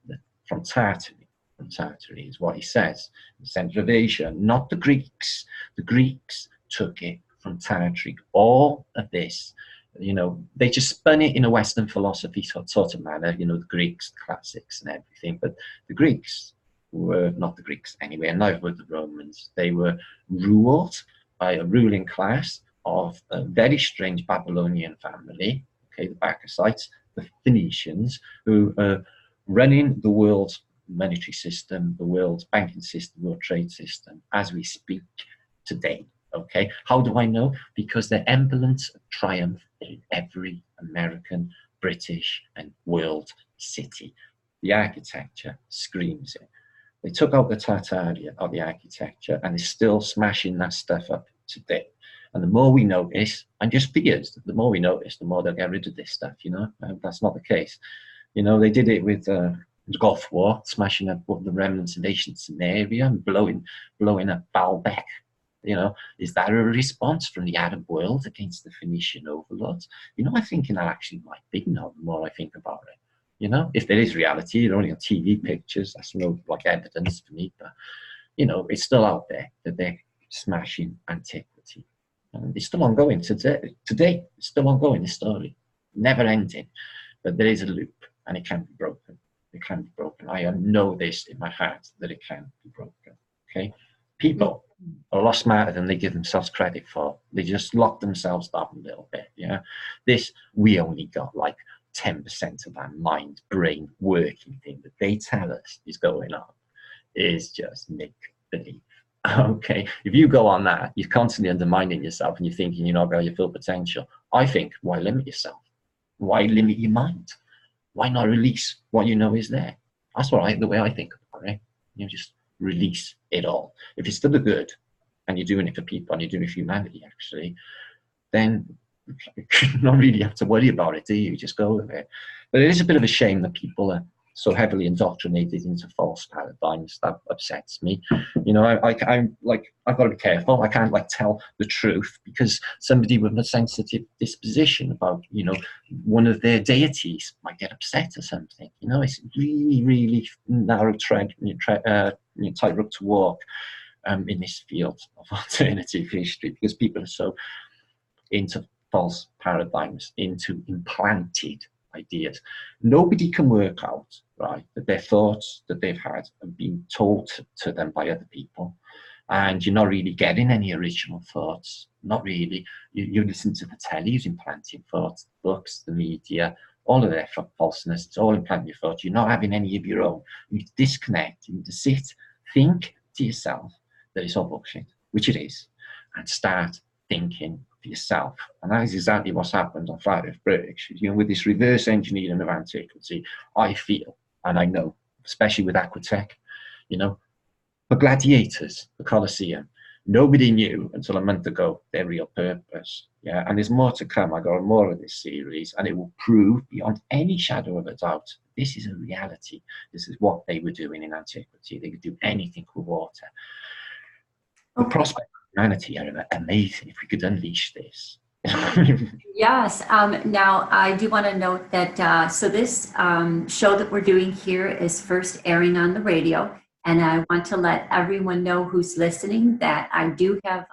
Tartary. From Tartary is what he says. The center of Asia, not the Greeks. The Greeks took it from Tartary. All of this, they just spun it in a Western philosophy sort of manner, the Greeks, classics and everything. But the Greeks were not the Greeks anyway, and neither were the Romans. They were ruled by a ruling class of a very strange Babylonian family, okay, the Bacchasites, the Phoenicians, who are running the world's monetary system, the world's banking system, world trade system, as we speak today, okay? How do I know? Because they're emblems of triumph in every American, British, and world city. The architecture screams it. They took out the Tartaria of the architecture, and they're still smashing that stuff up today. And the more we notice, and just fears that the more we notice, the more they'll get rid of this stuff, That's not the case. They did it with the Gulf War, smashing up the remnants of ancient Samaria and blowing up Baalbek. Is that a response from the Arab world against the Phoenician overlords? I'm thinking that actually might be now, the more I think about it. If there is reality, they're only on TV pictures, that's no evidence for me, but it's still out there that they're smashing antiquity. And it's still ongoing today. It's still ongoing, this story. Never ending. But there is a loop, and it can be broken. It can be broken. I know this in my heart that it can be broken. Okay? People are a lot smarter than they give themselves credit for. They just lock themselves down a little bit. Yeah. We only got 10% of our mind, brain working thing that they tell us is going on is just make believe. Okay, if you go on that, you're constantly undermining yourself and you're thinking you're not going to your full potential. I think, why limit yourself? Why limit your mind? Why not release what you know is there? That's the way I think about it. Just release it all. If it's still the good and you're doing it for people and you're doing it for humanity, actually, then you don't really have to worry about it, do you? Just go with it. But it is a bit of a shame that people are so heavily indoctrinated into false paradigms. That upsets me. I'm I've got to be careful. I can't tell the truth because somebody with a sensitive disposition about one of their deities might get upset or something. It's really, really narrow tightrope to walk in this field of alternative history because people are so into false paradigms, into implanted ideas. Nobody can work out, right, that their thoughts that they've had have been told to them by other people. And you're not really getting any original thoughts. Not really. You listen to the telly, who's implanting thoughts, books, the media, all of their falseness. It's all implanting your thoughts. You're not having any of your own. You need to disconnect. You need to sit, think to yourself that it's all bullshit, which it is, and start thinking for yourself. And that is exactly what's happened on Flat Earth British. With this reverse engineering of antiquity, I feel, and I know, especially with Aquatech, the gladiators, the Colosseum, nobody knew until a month ago their real purpose. Yeah, and there's more to come. I got more of this series, and it will prove beyond any shadow of a doubt this is a reality. This is what they were doing in antiquity. They could do anything with water. The prospect humanity are amazing if we could unleash this. Yes. Now, I do want to note that so this show that we're doing here is first airing on the radio. And I want to let everyone know who's listening that I do have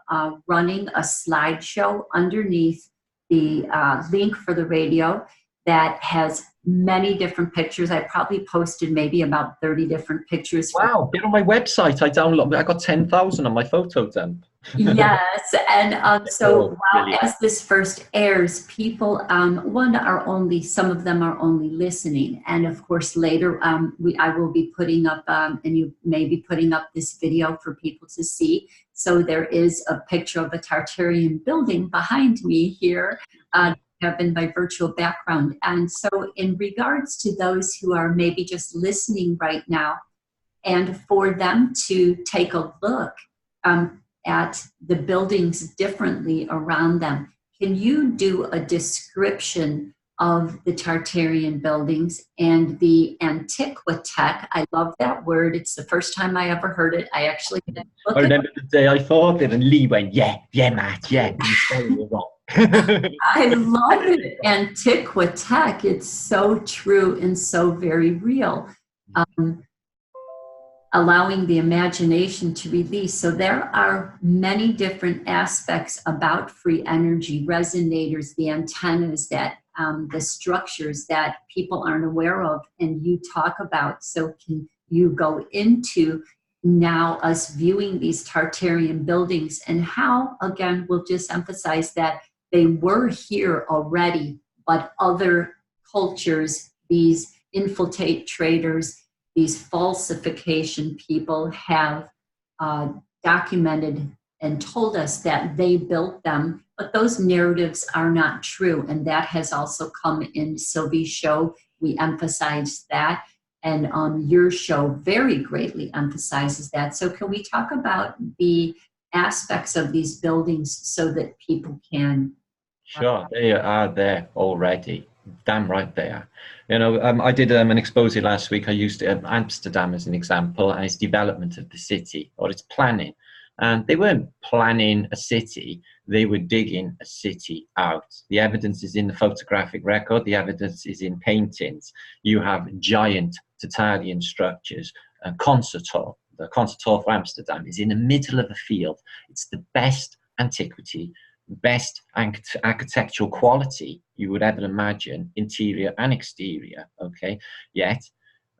running a slideshow underneath the link for the radio that has many different pictures. I probably posted maybe about 30 different pictures. Wow, get on my website. I got 10,000 on my photo dump. Yes, and so Oh, while brilliant. as this first airs, people, some of them are only listening, and of course later I will be putting up, and you may be putting up this video for people to see. So there is a picture of a Tartarian building behind me here, have in my virtual background, and so in regards to those who are maybe just listening right now, and for them to take a look at the buildings differently around them. Can you do a description of the Tartarian buildings and the Antiquitech? I love that word. It's the first time I ever heard it. I actually didn't look I at it. remember the day I thought it, and Lee went, "Yeah, Matt, yeah, you spelled it wrong." I love it. Antiquitech. It's so true and so very real. Allowing the imagination to release. So there are many different aspects about free energy, resonators, the antennas, that the structures that people aren't aware of and you talk about. So can you go into now us viewing these Tartarian buildings and how, again, we'll just emphasize that they were here already, but other cultures, these infiltrate traders, these falsification people have documented and told us that they built them, but those narratives are not true. And that has also come in Sylvie's show. We emphasized that. And your show very greatly emphasizes that. So can we talk about the aspects of these buildings so that people can? Sure, they are there already. Damn right they are. You know, I did an expose last week. I used Amsterdam as an example and its development of the city or its planning. And they weren't planning a city, they were digging a city out. The evidence is in the photographic record, the evidence is in paintings. You have giant Tartarian structures. Concert hall, the concert hall for Amsterdam is in the middle of a field. It's the best antiquity, best architectural quality you would ever imagine, interior and exterior, okay? Yet,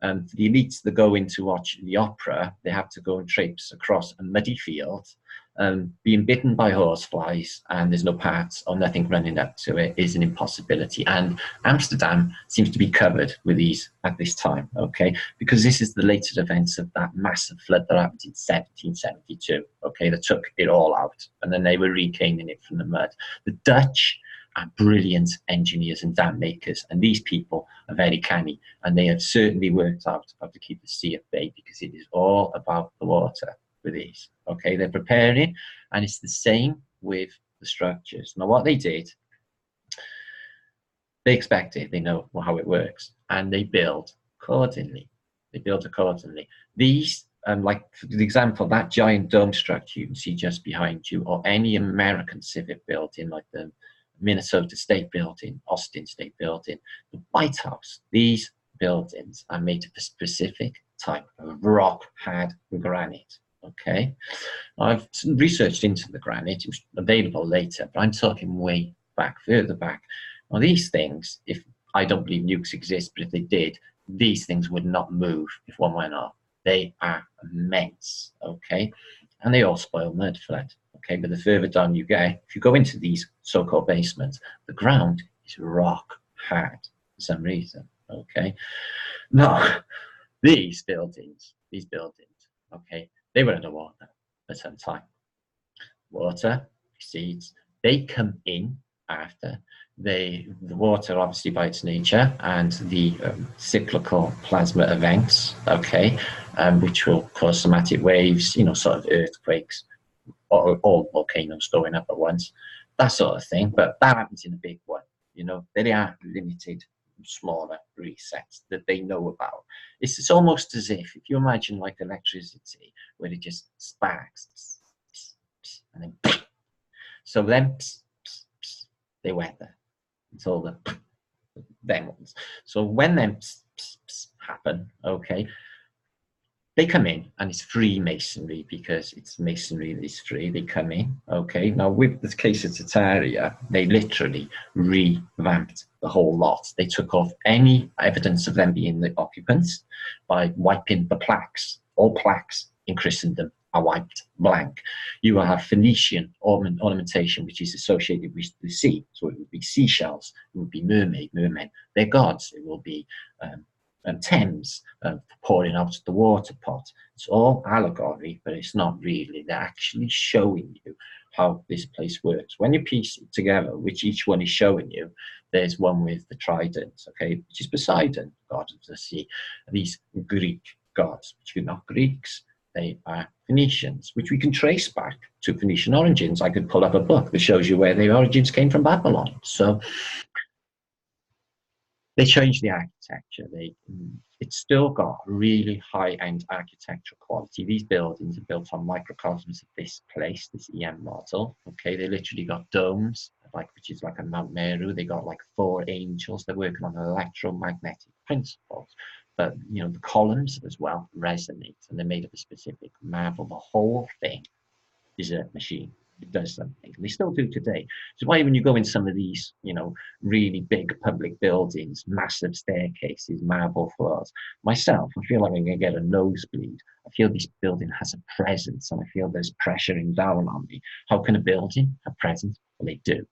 for the elites that go in to watch the opera, they have to go and traipse across a muddy field, being bitten by horseflies, and there's no paths or nothing running up to it is an impossibility. And Amsterdam seems to be covered with these at this time, okay? Because this is the latest events of that massive flood that happened in 1772, okay? That took it all out, and then they were reclaiming it from the mud. The Dutch are brilliant engineers and dam makers, and these people are very canny, and they have certainly worked out how to keep the sea at bay, because it is all about the water with these, okay? They're preparing, and it's the same with the structures. Now what they did, they expect it, they know how it works, and they build accordingly. These, like for the example, that giant dome structure you can see just behind you, or any American civic building like the Minnesota State Building, Austin State Building, the White House, these buildings are made of a specific type of rock hard granite, okay? I've researched into the granite, it was available later, but I'm talking way back, further back. Now these things, if I don't believe nukes exist, but if they did, these things would not move if one went off. They are immense, okay? And they all spoil mud flood. Okay, but the further down you get, if you go into these so-called basements, the ground is rock hard for some reason. Okay, now these buildings, okay, they were underwater for some time. Water recedes, they come in after the water, obviously by its nature, and the cyclical plasma events, okay, which will cause somatic waves, you know, sort of earthquakes, or all volcanoes going up at once, that sort of thing. But that happens in a big one, you know. There are limited, smaller resets that they know about. It's almost as if you imagine like electricity, where it just sparks, and then, so then they weather. It's all the them ones. So when them happen, okay, They come in and it's free masonry because it's masonry that is free. They come in, okay. Now with the case of Tartaria, they literally revamped the whole lot. They took off any evidence of them being the occupants by wiping the plaques. All plaques in Christendom are wiped blank. You will have Phoenician ornamentation, which is associated with the sea. So it would be seashells, it would be mermen. They're gods. It will be Thames pouring out of the water pot. It's all allegory, but it's not really. They're actually showing you how this place works. When you piece it together, which each one is showing you, there's one with the trident, okay, which is Poseidon, god of the sea. These Greek gods, which are not Greeks, they are Phoenicians, which we can trace back to Phoenician origins. I could pull up a book that shows you where their origins came from, Babylon. So they changed the architecture. It's still got really high-end architectural quality. These buildings are built on microcosms of this place, this EM model. Okay, they literally got domes, which is like a Mount Meru. They got like 4 angels. They're working on electromagnetic principles. But you know, the columns as well resonate, and they're made of a specific marble. The whole thing is a machine. It does something. They still do today. So why when you go in some of these, you know, really big public buildings, massive staircases, marble floors, myself, I feel like I'm going to get a nosebleed. I feel this building has a presence, and I feel there's pressuring down on me. How can a building have presence? Well, they do.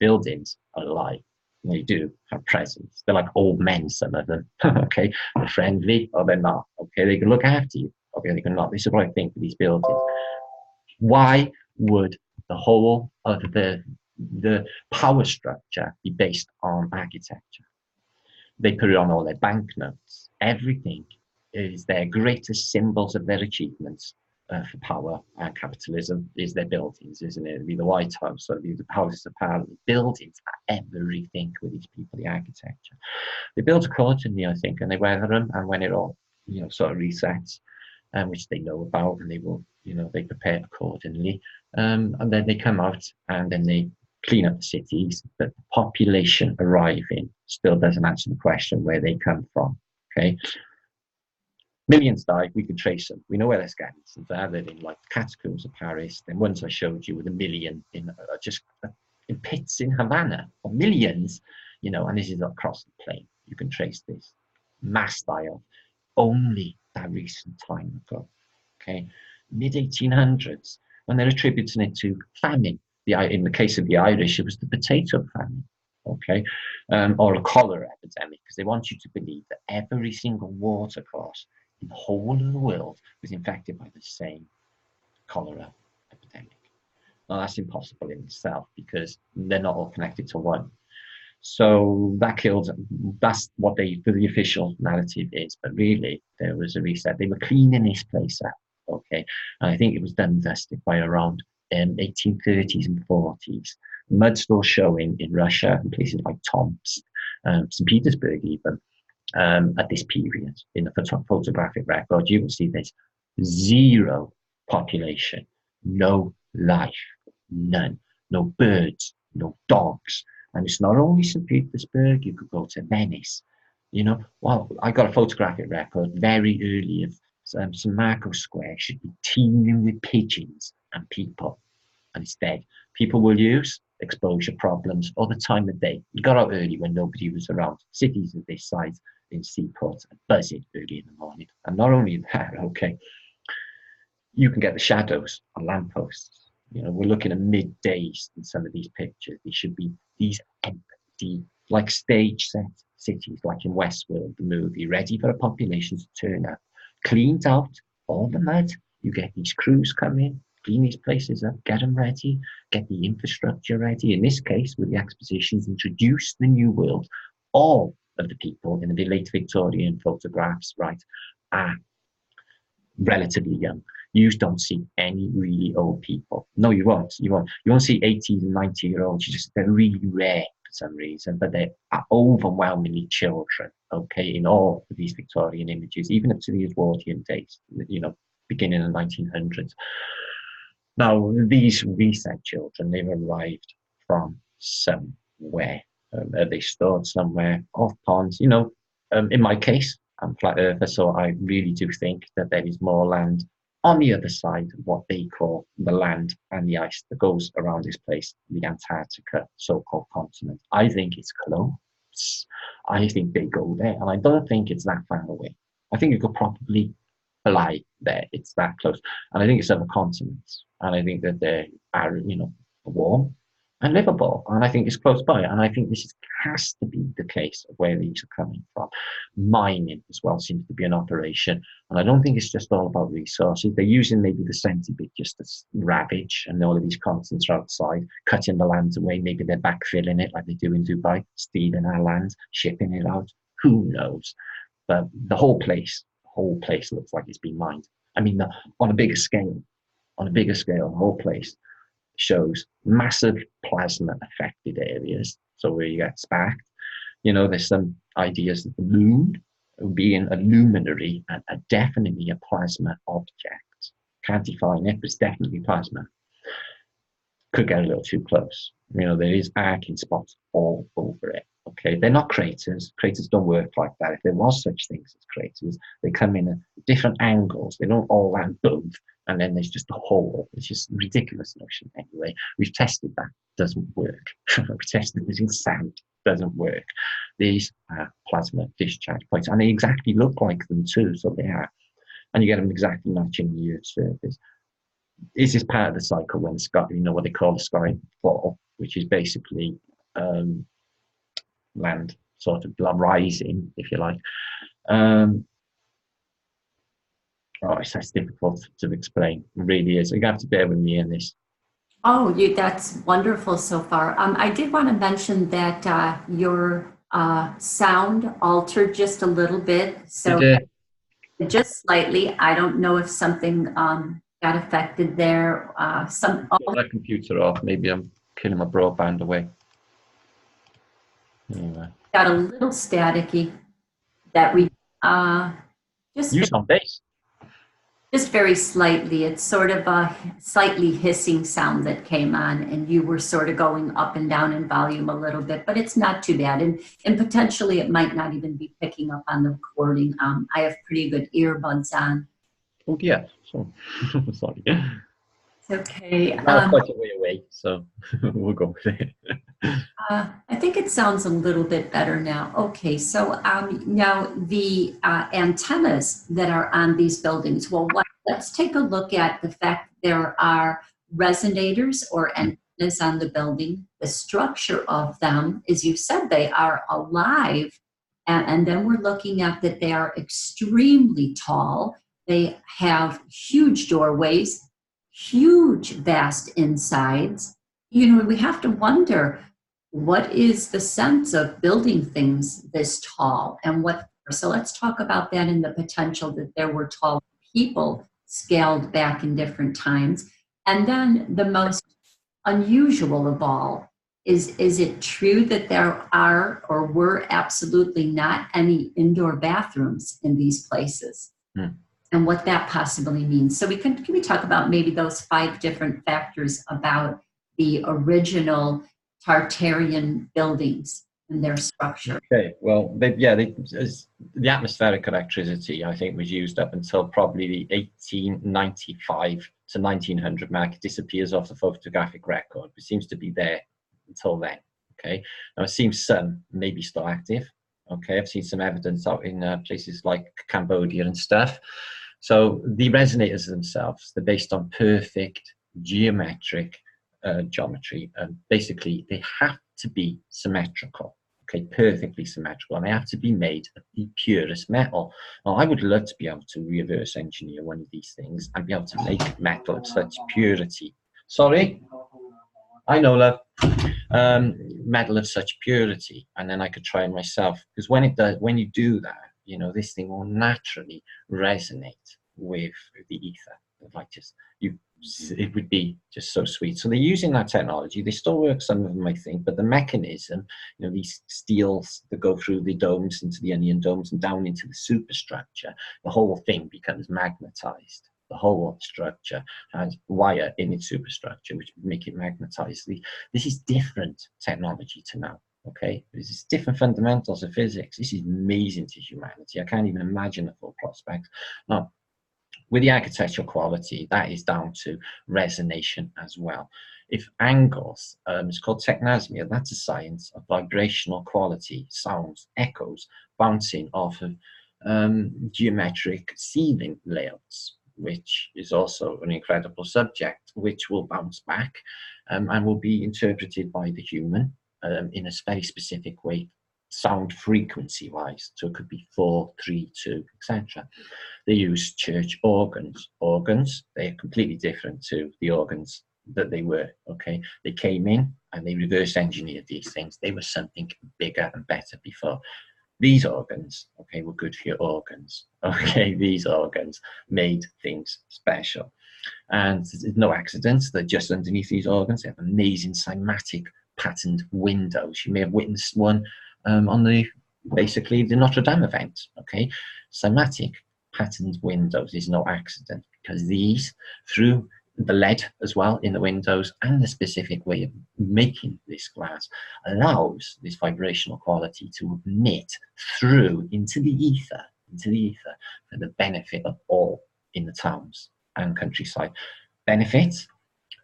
Buildings are alive. They do have presence. They're like old men, some of them. Okay, they're friendly or they're not. Okay, they can look after you. Okay, they can not. This is what I think of these buildings. Why would the whole of the power structure be based on architecture? They put it on all their banknotes. Everything is their greatest symbols of their achievements for power and capitalism is their buildings, isn't it? It'd be the White House, or it'd be the Houses of Parliament. Buildings are everything with these people, the architecture. They build accordingly, I think, and they weather them, and when it all, you know, sort of resets, which they know about, and they will, you know, they prepare accordingly, and then they come out and then they clean up the cities. But the population arriving still doesn't answer the question where they come from. Okay, millions died. We could trace them. We know where their skeletons are. They're in like the catacombs of Paris. Then ones I showed you with 1 million in just in pits in Havana, or millions, you know. And this is across the plain. You can trace this mass style only that recent time ago. Okay, mid 1800s, when they're attributing it to famine. In the case of the Irish, it was the potato famine. Okay, or a cholera epidemic, because they want you to believe that every single watercourse in the whole of the world was infected by the same cholera epidemic. Now that's impossible in itself because they're not all connected to one. So that killed. That's what the official narrative is. But really, there was a reset. They were cleaning this place up. Okay, and I think it was done dusted by around 1830s and 40s. Mud still showing in Russia and places like Tomsk, St. Petersburg even, at this period. In the photographic record, you will see there's zero population, no life, none, no birds, no dogs. And it's not only St. Petersburg, you could go to Venice. You know, well, I got a photographic record very early of St. Marco Square should be teeming with pigeons and people, and it's dead. People will use exposure problems all the time of day. You got out early when nobody was around. Cities of this size in seaports are buzzing early in the morning. And not only that, okay, you can get the shadows on lampposts. You know, we're looking at middays in some of these pictures. These should be these empty, like stage set cities, like in Westworld, the movie, ready for the populations to turn up. Cleaned out all the mud. You get these crews come in, clean these places up, get them ready, get the infrastructure ready. In this case, with the expositions, introduce the new world. All of the people in the late Victorian photographs, right, are relatively young. You don't see any really old people. No, you won't. You won't see 80 and 90-year-olds. They're really rare for some reason, but they are overwhelmingly children, okay, in all of these Victorian images, even up to the Edwardian days, you know, beginning in the 1900s. Now, these reset children, they've arrived from somewhere. They stored somewhere off ponds. You know, in my case, I'm flat earther, so I really do think that there is more land on the other side of what they call the land and the ice that goes around this place, the Antarctica so-called continent. I think it's close. I think they go there, and I don't think it's that far away. I think you could probably fly there. It's that close, and I think it's other continents, and I think that they are, warm and livable, and I think it's close by, and I think has to be the case of where these are coming from. Mining as well seems to be an operation, and I don't think it's just all about resources. They're using maybe the centipede just to ravage, and all of these continents are outside, cutting the land away. Maybe they're backfilling it like they do in Dubai, stealing our land, shipping it out. Who knows? But the whole place looks like it's been mined. I mean, on a bigger scale, the whole place shows massive plasma affected areas. So where you get sparked, there's some ideas that the moon being a luminary and definitely a plasma object. Can't define it, but it's definitely plasma. Could get a little too close. There is arcing spots all over it. Okay, they're not craters. Craters don't work like that. If there was such things as craters, they come in at different angles. They don't all land both, and then there's just a hole. It's just a ridiculous notion. Anyway, we've tested that. Doesn't work. We've tested using sand. Doesn't work. These are plasma discharge points, and they exactly look like them too. So they are, and you get them exactly matching the Earth's surface. This is part of the cycle when the sky, what they call the sky fall, which is basically land sort of rising, if you like. It's difficult to explain. It really is. You have to bear with me in this. Oh, that's wonderful so far. I did want to mention that your sound altered just a little bit. So just slightly. I don't know if something got affected there. My computer off. Maybe I'm killing my broadband away. Anyway. Got a little staticky. That we use on bass. Just very slightly. It's sort of a slightly hissing sound that came on, and you were sort of going up and down in volume a little bit, but it's not too bad. And potentially it might not even be picking up on the recording. I have pretty good earbuds on. Oh, yeah. So, sorry. It's okay. Quite a way away, so we'll go with it. I think it sounds a little bit better now. Okay, so now the antennas that are on these buildings, well, let's take a look at the fact there are resonators or antennas on the building. The structure of them, as you said, they are alive. And then we're looking at that they are extremely tall. They have huge doorways, huge, vast insides. We have to wonder, what is the sense of building things this tall, and so let's talk about that and the potential that there were tall people scaled back in different times. And then the most unusual of all is it true that there are or were absolutely not any indoor bathrooms in these places? And what that possibly means. So can we talk about maybe those 5 different factors about the original Tartarian buildings and their structure? Okay, well, the atmospheric electricity, I think, was used up until probably the 1895 to 1900 mark. It disappears off the photographic record, but seems to be there until then. Okay, now it seems some may be still active. Okay, I've seen some evidence out in places like Cambodia and stuff. So the resonators themselves, they're based on perfect geometric geometry, and basically they have to be symmetrical. Okay, perfectly symmetrical, and they have to be made of the purest metal. Now, I would love to be able to reverse engineer one of these things and be able to make metal of such purity. Sorry, I know, love. Metal of such purity, and then I could try it myself, because when you do that, this thing will naturally resonate with the ether. It would be just so sweet. So they're using that technology. They still work, some of them, I think, but the mechanism, these steels that go through the domes into the onion domes and down into the superstructure, the whole thing becomes magnetized. The whole structure has wire in its superstructure, which would make it magnetized. This is different technology to now. Okay, there's different fundamentals of physics. This is amazing to humanity. I can't even imagine the full prospects. Now, with the architectural quality, that is down to resonation as well. If angles, it's called technosmia, that's a science of vibrational quality, sounds, echoes, bouncing off of geometric ceiling layouts, which is also an incredible subject, which will bounce back and will be interpreted by the human in a very specific way, sound frequency wise. So it could be 4, 3, 2, etc. They use church organs. Organs, they're completely different to the organs that they were. Okay, they came in and they reverse engineered these things. They were something bigger and better before. These organs, okay, were good for your organs. Okay, these organs made things special. And there's no accidents. They're just underneath these organs. They have amazing cymatic patterned windows. You may have witnessed one on the basically the Notre Dame event. Okay, cymatic patterned windows is no accident, because these, through the lead as well in the windows and the specific way of making this glass, allows this vibrational quality to emit through into the ether for the benefit of all in the towns and countryside. Benefits: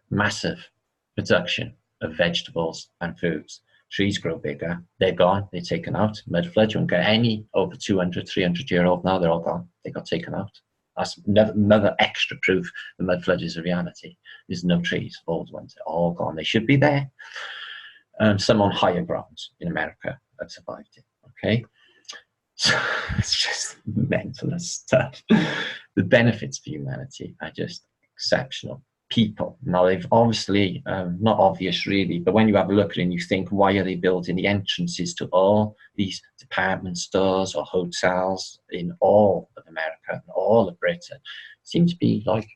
massive production of vegetables and foods. Trees grow bigger, they're gone, they're taken out. Mud floods, you won't get any over 200, 300-year-old now, they're all gone, they got taken out. That's another extra proof the mud flood is a reality. There's no trees, old ones, they're all gone. They should be there. Some on higher grounds in America have survived it, okay? So it's just mental stuff. The benefits for humanity are just exceptional. People, now they've obviously, not obvious really, but when you have a look at it and you think, why are they building the entrances to all these department stores or hotels in all of America and all of Britain? Seem to be like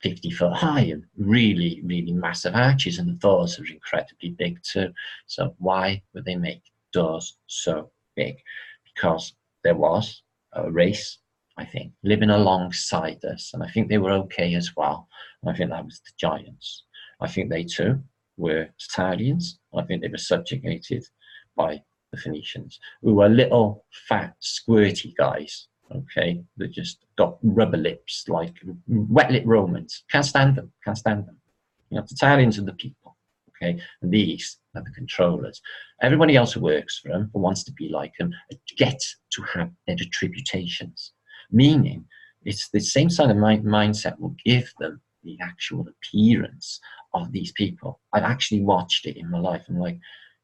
50 foot high and really, really massive arches, and the doors are incredibly big too. So why would they make doors so big? Because there was a race, I think, living alongside us, and I think they were okay as well. And I think that was the giants. I think they too were Tartarians. I think they were subjugated by the Phoenicians, who were little, fat, squirty guys, okay, that just got rubber lips, like wet lip Romans. Can't stand them, can't stand them. You know, the Tartarians are the people, okay, and these are the controllers. Everybody else who works for them, or wants to be like them, gets to have their tributations. Meaning, it's the same sort of mindset will give them the actual appearance of these people. I've actually watched it in my life, and like,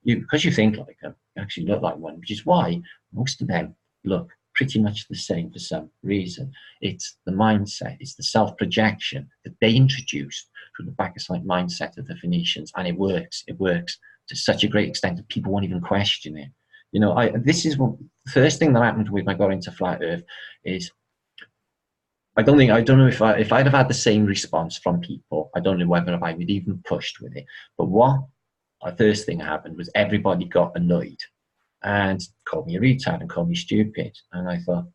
because you think like them, you actually look like one, which is why most of them look pretty much the same for some reason. It's the mindset, it's the self-projection that they introduced through the Bacchusite mindset of the Phoenicians, and it works to such a great extent that people won't even question it. You know, this is what the first thing that happened when I got into flat Earth is, I don't know if I'd have had the same response from people. I don't know whether I would even pushed with it. But what the first thing happened was everybody got annoyed and called me a retard and called me stupid. And I thought,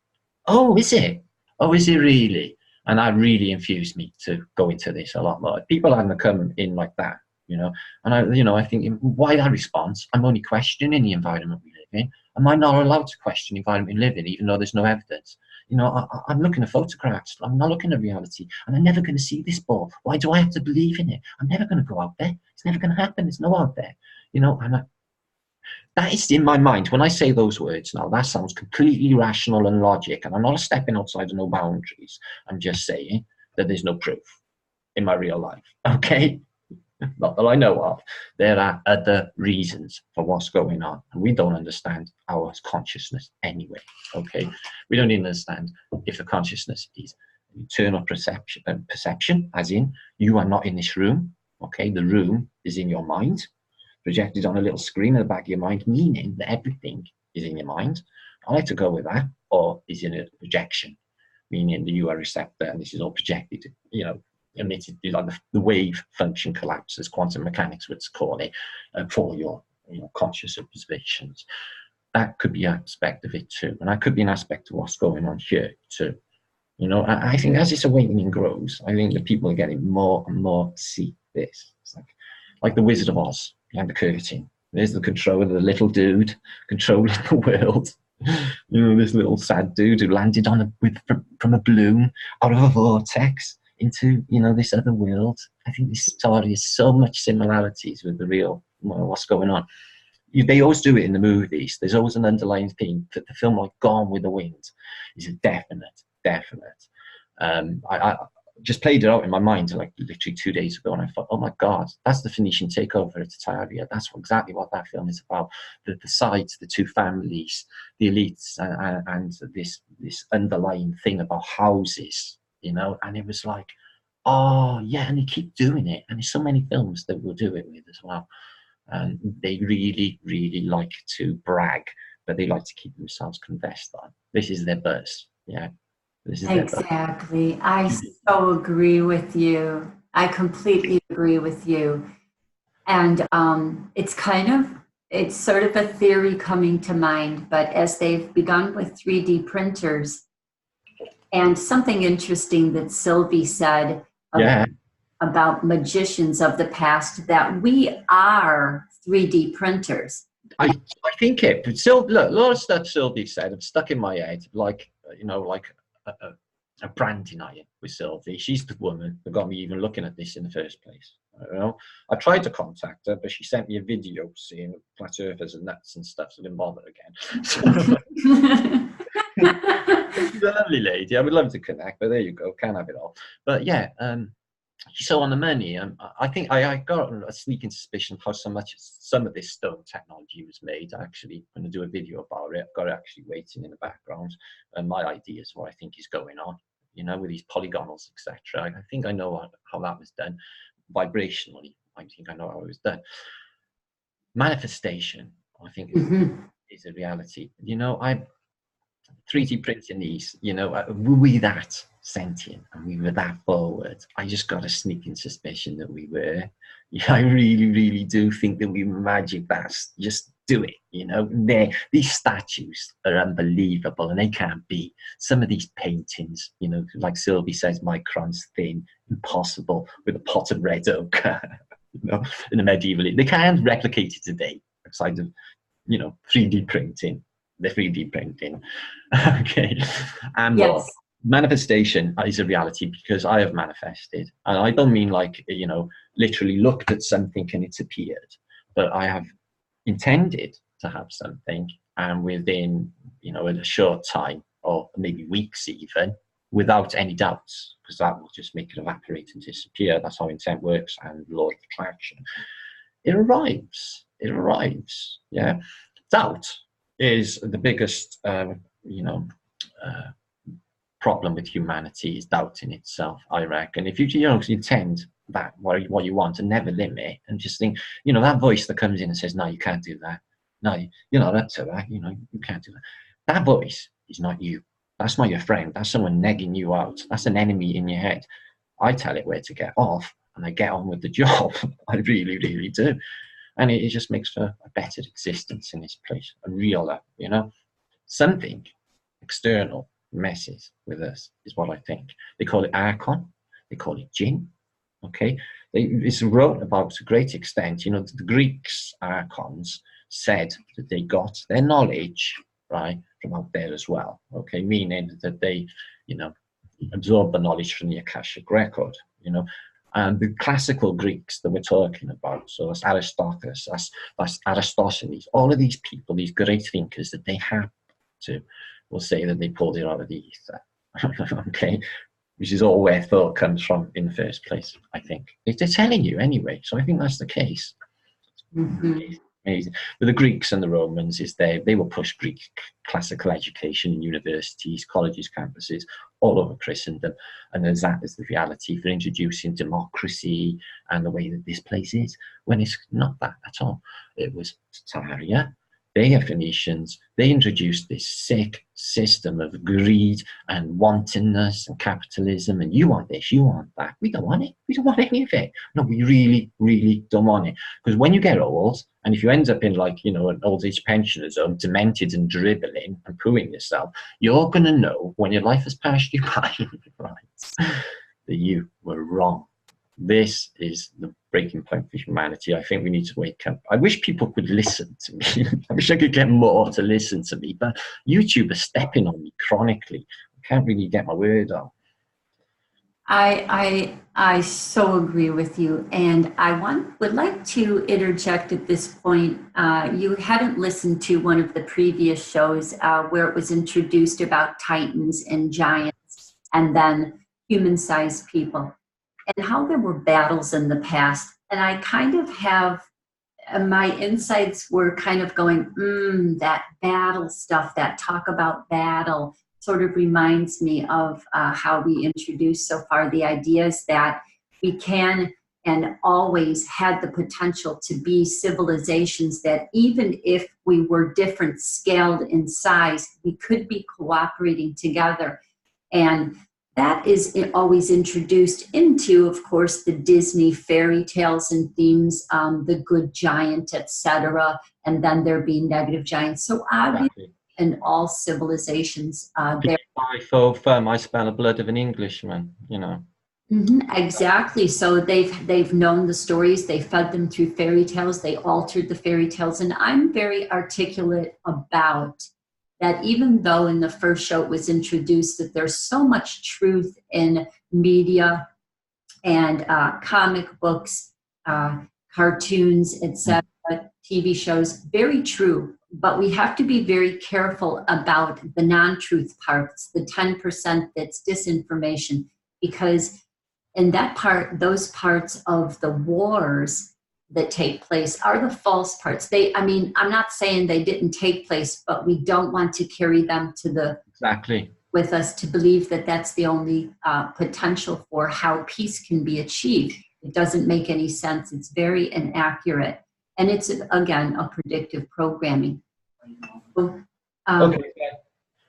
oh, is it? Oh, is it really? And that really infused me to go into this a lot more. People hadn't come in like that, you know. And I think, why that response? I'm only questioning the environment we live in. Am I not allowed to question the environment we live in, even though there's no evidence? You know, I'm looking at photographs. I'm not looking at reality. And I'm never going to see this ball. Why do I have to believe in it? I'm never going to go out there. It's never going to happen. There's no out there. You know, and that is in my mind. When I say those words now, that sounds completely rational and logic. And I'm not stepping outside of no boundaries. I'm just saying that there's no proof in my real life. Okay? Not that I know of. There are other reasons for what's going on, and we don't understand our consciousness anyway. Okay, we don't even understand if the consciousness is internal perception, as in you are not in this room. Okay, the room is in your mind, projected on a little screen in the back of your mind, meaning that everything is in your mind. I like to go with that. Or is it a projection, meaning that you are a receptor and this is all projected, you know, emitted, like the wave function collapses, quantum mechanics would call it, for your conscious observations. That could be an aspect of it too, and that could be an aspect of what's going on here too. You know, I think as this awakening grows, I think that people are getting more and more to see this. It's like the Wizard of Oz behind the curtain. There's the control of the little dude controlling the world. This little sad dude who landed on from a balloon out of a vortex into, this other world. I think this story has so much similarities with the real, what's going on. They always do it in the movies. There's always an underlying theme. The film like Gone with the Wind is a definite. I just played it out in my mind like literally 2 days ago, and I thought, oh my God, that's the Phoenician takeover at Tartaria. That's exactly what that film is about. The sides, the two families, the elites, and this underlying thing about houses, and it was like, oh yeah, and they keep doing it, and there's so many films that will do it with as well. And they really, really like to brag, but they like to keep themselves confessed on. This is their buzz, yeah. This is exactly. I so agree with you. I completely agree with you. And it's sort of a theory coming to mind, but as they've begun with 3D printers, and something interesting that Sylvie said about magicians of the past, that we are 3D printers. I think it, but still, look, a lot of stuff Sylvie said, I've stuck in my head, like a branding iron with Sylvie. She's the woman that got me even looking at this in the first place. I tried to contact her, but she sent me a video saying flat earthers and nuts and stuff, so I didn't bother again. She's a lovely lady. I would love to connect, but there you go, can't have it all. But yeah, she's so on the money. I think I got a sneaking suspicion of how some of this stone technology was made. I actually going to do a video about it. I've got it actually waiting in the background, and my ideas what I think is going on, with these polygonals, etc. I think I know how that was done vibrationally. I think I know how it was done. Manifestation, I think, is a reality. I'm 3D printing these, were we that sentient and we were that forward? I just got a sneaking suspicion that we were. I really, really do think that we magic that. Just do it, these statues are unbelievable, and they can't be. Some of these paintings, like Sylvie says, microns thin, impossible, with a pot of red ochre, in the medieval. They can't replicate it today, outside of, 3D printing. The 3D printing. Okay. And yes. Manifestation is a reality because I have manifested. And I don't mean like, literally looked at something and it's appeared, but I have intended to have something, and within, in a short time, or maybe weeks even, without any doubts, because that will just make it evaporate and disappear. That's how intent works and law of attraction. It arrives. Yeah. Doubt is the biggest, problem with humanity, is doubt in itself, I reckon. If you intend that what you want and never limit, and just think, that voice that comes in and says, no, you can't do that. No, you're not up to that. You can't do that. That voice is not you. That's not your friend. That's someone negging you out. That's an enemy in your head. I tell it where to get off, and I get on with the job. I really, really do. And it just makes for a better existence in this place, a realer, something external messes with us, is what I think. They call it Archon, they call it Jinn, okay? It's wrote about to a great extent, the Greeks, Archons, said that they got their knowledge, right, from out there as well, okay? Meaning that they, absorbed the knowledge from the Akashic record, and the classical Greeks that we're talking about, so that's Aristotle, that's Aristophanes, all of these people, these great thinkers that they have to, will say that they pulled it out of the ether, okay? Which is all where thought comes from in the first place, I think. They're telling you anyway, so I think that's the case. Amazing. But the Greeks and the Romans, they will push Greek classical education in universities, colleges, campuses, all over Christendom. And there's that as the reality for introducing democracy and the way that this place is, when it's not that at all. It was Tartaria. They are Phoenicians. They introduced this sick system of greed and wantonness and capitalism. And you want this, you want that. We don't want it. We don't want any of it. No, we really, really don't want it. Because when you get old, and if you end up in an old age pensioner's home, demented and dribbling and pooing yourself, you're going to know when your life has passed you by, right, that you were wrong. This is the breaking point for humanity. I think we need to wake up. I wish people could listen to me. I wish I could get more to listen to me, but YouTube is stepping on me chronically. I can't really get my word out. I so agree with you, and would like to interject at this point. You hadn't listened to one of the previous shows where it was introduced about titans and giants, and then human-sized people, and how there were battles in the past. And I kind of have my insights were kind of going, that battle stuff, that talk about battle sort of reminds me of how we introduced so far the ideas that we can and always had the potential to be civilizations that even if we were different scaled in size, we could be cooperating together. And that is always introduced into, of course, the Disney fairy tales and themes, the good giant, etc., and then there being negative giants. So obviously, in all civilizations, there. I smell the blood of an Englishman, you know. Exactly. So they've known the stories. They fed them through fairy tales. They altered the fairy tales, and I'm very articulate about that. Even though in the first show it was introduced that there's so much truth in media and comic books, cartoons, etc., TV shows, very true. But we have to be very careful about the non-truth parts, the 10% that's disinformation, because in that part, those parts of the wars that take place are the false parts. I'm not saying they didn't take place, but we don't want to carry them to with us to believe that that's the only potential for how peace can be achieved. It doesn't make any sense. It's very inaccurate. And it's, again, a predictive programming. Okay.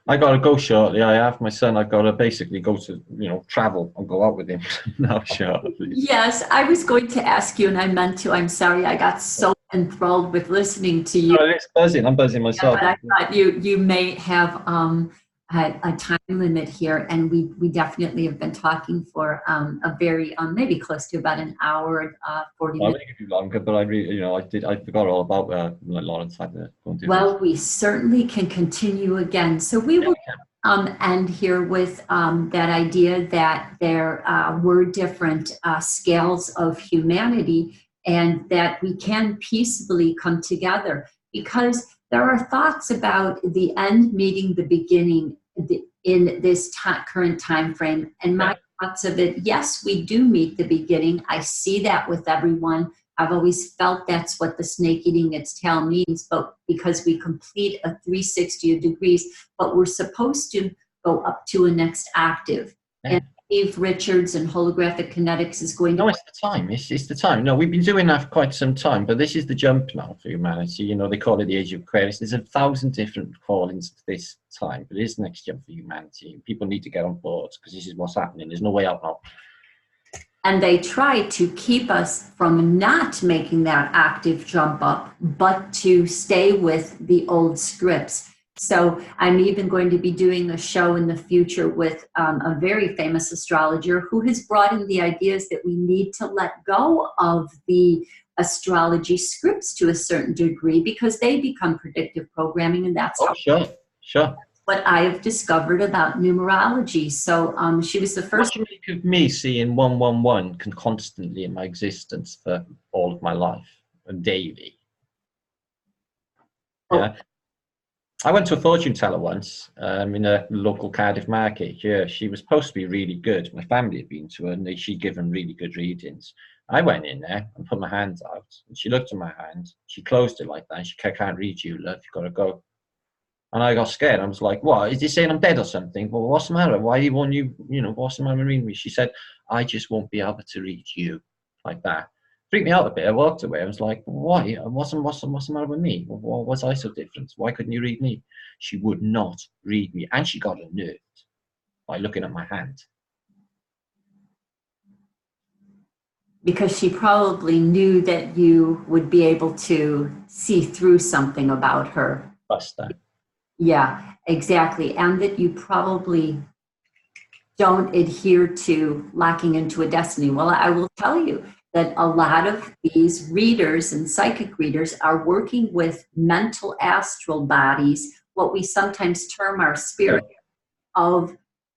I got to go shortly. I have my son. I've got to basically go to, travel and go out with him now shortly. Yes, I was going to ask you, and I meant to. I'm sorry. I got so enthralled with listening to you. No, it's buzzing. I'm buzzing myself. Yeah, but I thought you may have a time limit here, and we definitely have been talking for a very maybe close to about an hour, 40 minutes. I would give you longer, but I really, I forgot all about Lawrence had to go and do Well, this. we certainly can continue again. So we will end here with that idea that there were different scales of humanity, and that we can peacefully come together, because there are thoughts about the end meeting the beginning in this current time frame. And my thoughts of it, yes, we do meet the beginning. I see that with everyone. I've always felt that's what the snake eating its tail means, but because we complete a 360 degrees, but we're supposed to go up to a next octave. And Steve Richards and holographic kinetics is going to... No, it's the time. It's the time. No, we've been doing that for quite some time, but this is the jump now for humanity. They call it the age of Aquarius. There's 1,000 different callings to this time, but it is the next jump for humanity. People need to get on board, because this is what's happening. There's no way out now. And they try to keep us from not making that octave jump up, but to stay with the old scripts. So I'm even going to be doing a show in the future with a very famous astrologer who has brought in the ideas that we need to let go of the astrology scripts to a certain degree, because they become predictive programming, and that's sure. What I have discovered about numerology. So she was the first. What do you make of me seeing 111 constantly in my existence for all of my life and daily? Yeah. I went to a fortune teller once in a local Cardiff market. Yeah, she was supposed to be really good. My family had been to her, and she'd given really good readings. I went in there and put my hand out, and she looked at my hand. She closed it like that, and she said, "I can't read you, love. You've got to go." And I got scared. I was like, "What? Is he saying I'm dead or something? Well, what's the matter? Why won't you, what's the matter reading me?" She said, "I just won't be able to read you," like that. Freaked me out a bit. I walked away. I was like, "Why? What's the matter with me? Was I so different? Why couldn't you read me?" She would not read me, and she got unnerved by looking at my hand. Because she probably knew that you would be able to see through something about her. Buster. Yeah, exactly. And that you probably don't adhere to locking into a destiny. Well, I will tell you that a lot of these readers and psychic readers are working with mental astral bodies, what we sometimes term our spirit of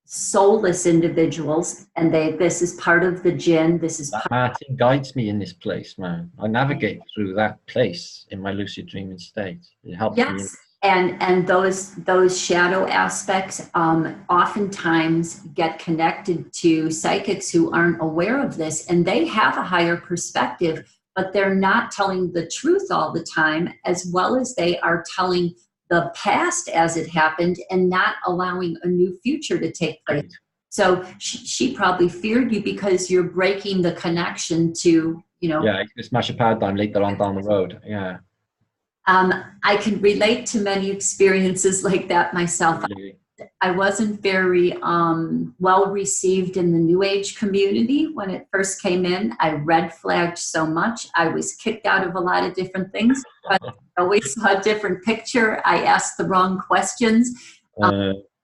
soulless individuals, and this is part of the jinn. This is part. Martin guides me in this place, man. I navigate through that place in my lucid dreaming state. It helps me. Yes, and those shadow aspects oftentimes get connected to psychics who aren't aware of this, and they have a higher perspective, but they're not telling the truth all the time, as well as they are telling the past as it happened and not allowing a new future to take place. Right. So she probably feared you because you're breaking the connection to, you know. Yeah, it's smash a paradigm later on down the road. Yeah. I can relate to many experiences like that myself. Really? I wasn't very well received in the New Age community when it first came in. I red flagged so much. I was kicked out of a lot of different things. But I always saw a different picture. I asked the wrong questions.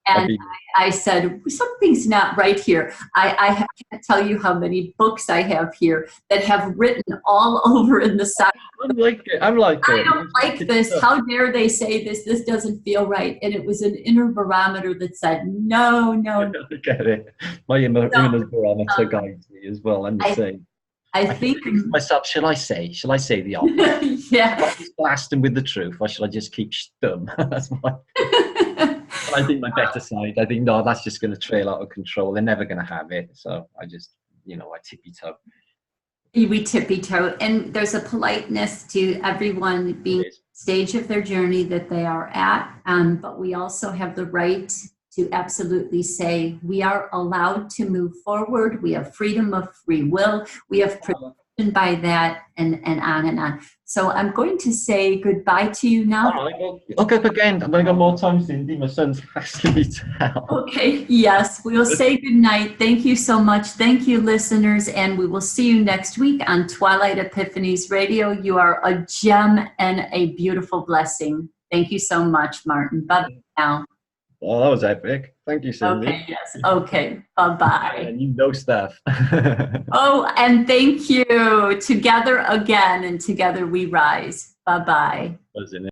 And I said, something's not right here. I can't tell you how many books I have here that have written all over in the side. I'm like it. I don't like this. How dare they say this? This doesn't feel right. And it was an inner barometer that said, no. I get it. My inner barometer guides me as well. I'm the same. I think myself, shall I say the opposite? Yeah. Shall I just blast them with the truth, or shall I just keep stum? That's my. I think my better side. I think no, that's just going to trail out of control. They're never going to have it. So I just, I tippy toe. We tippy toe, and there's a politeness to everyone being stage of their journey that they are at. But we also have the right to absolutely say we are allowed to move forward. We have freedom of free will. We have protection by that, and on and on. So I'm going to say goodbye to you now. Okay, again. I'm going to go more times, Cindy. My son's asking me to help. Okay, yes. We'll say goodnight. Thank you so much. Thank you, listeners. And we will see you next week on Twilight Epiphanies Radio. You are a gem and a beautiful blessing. Thank you so much, Martin. Bye-bye now. Oh, that was epic. Thank you, Cindy. Okay, yes. Okay, bye-bye. And you know stuff. Oh, and thank you. Together again, and together we rise. Bye-bye. Wasn't it?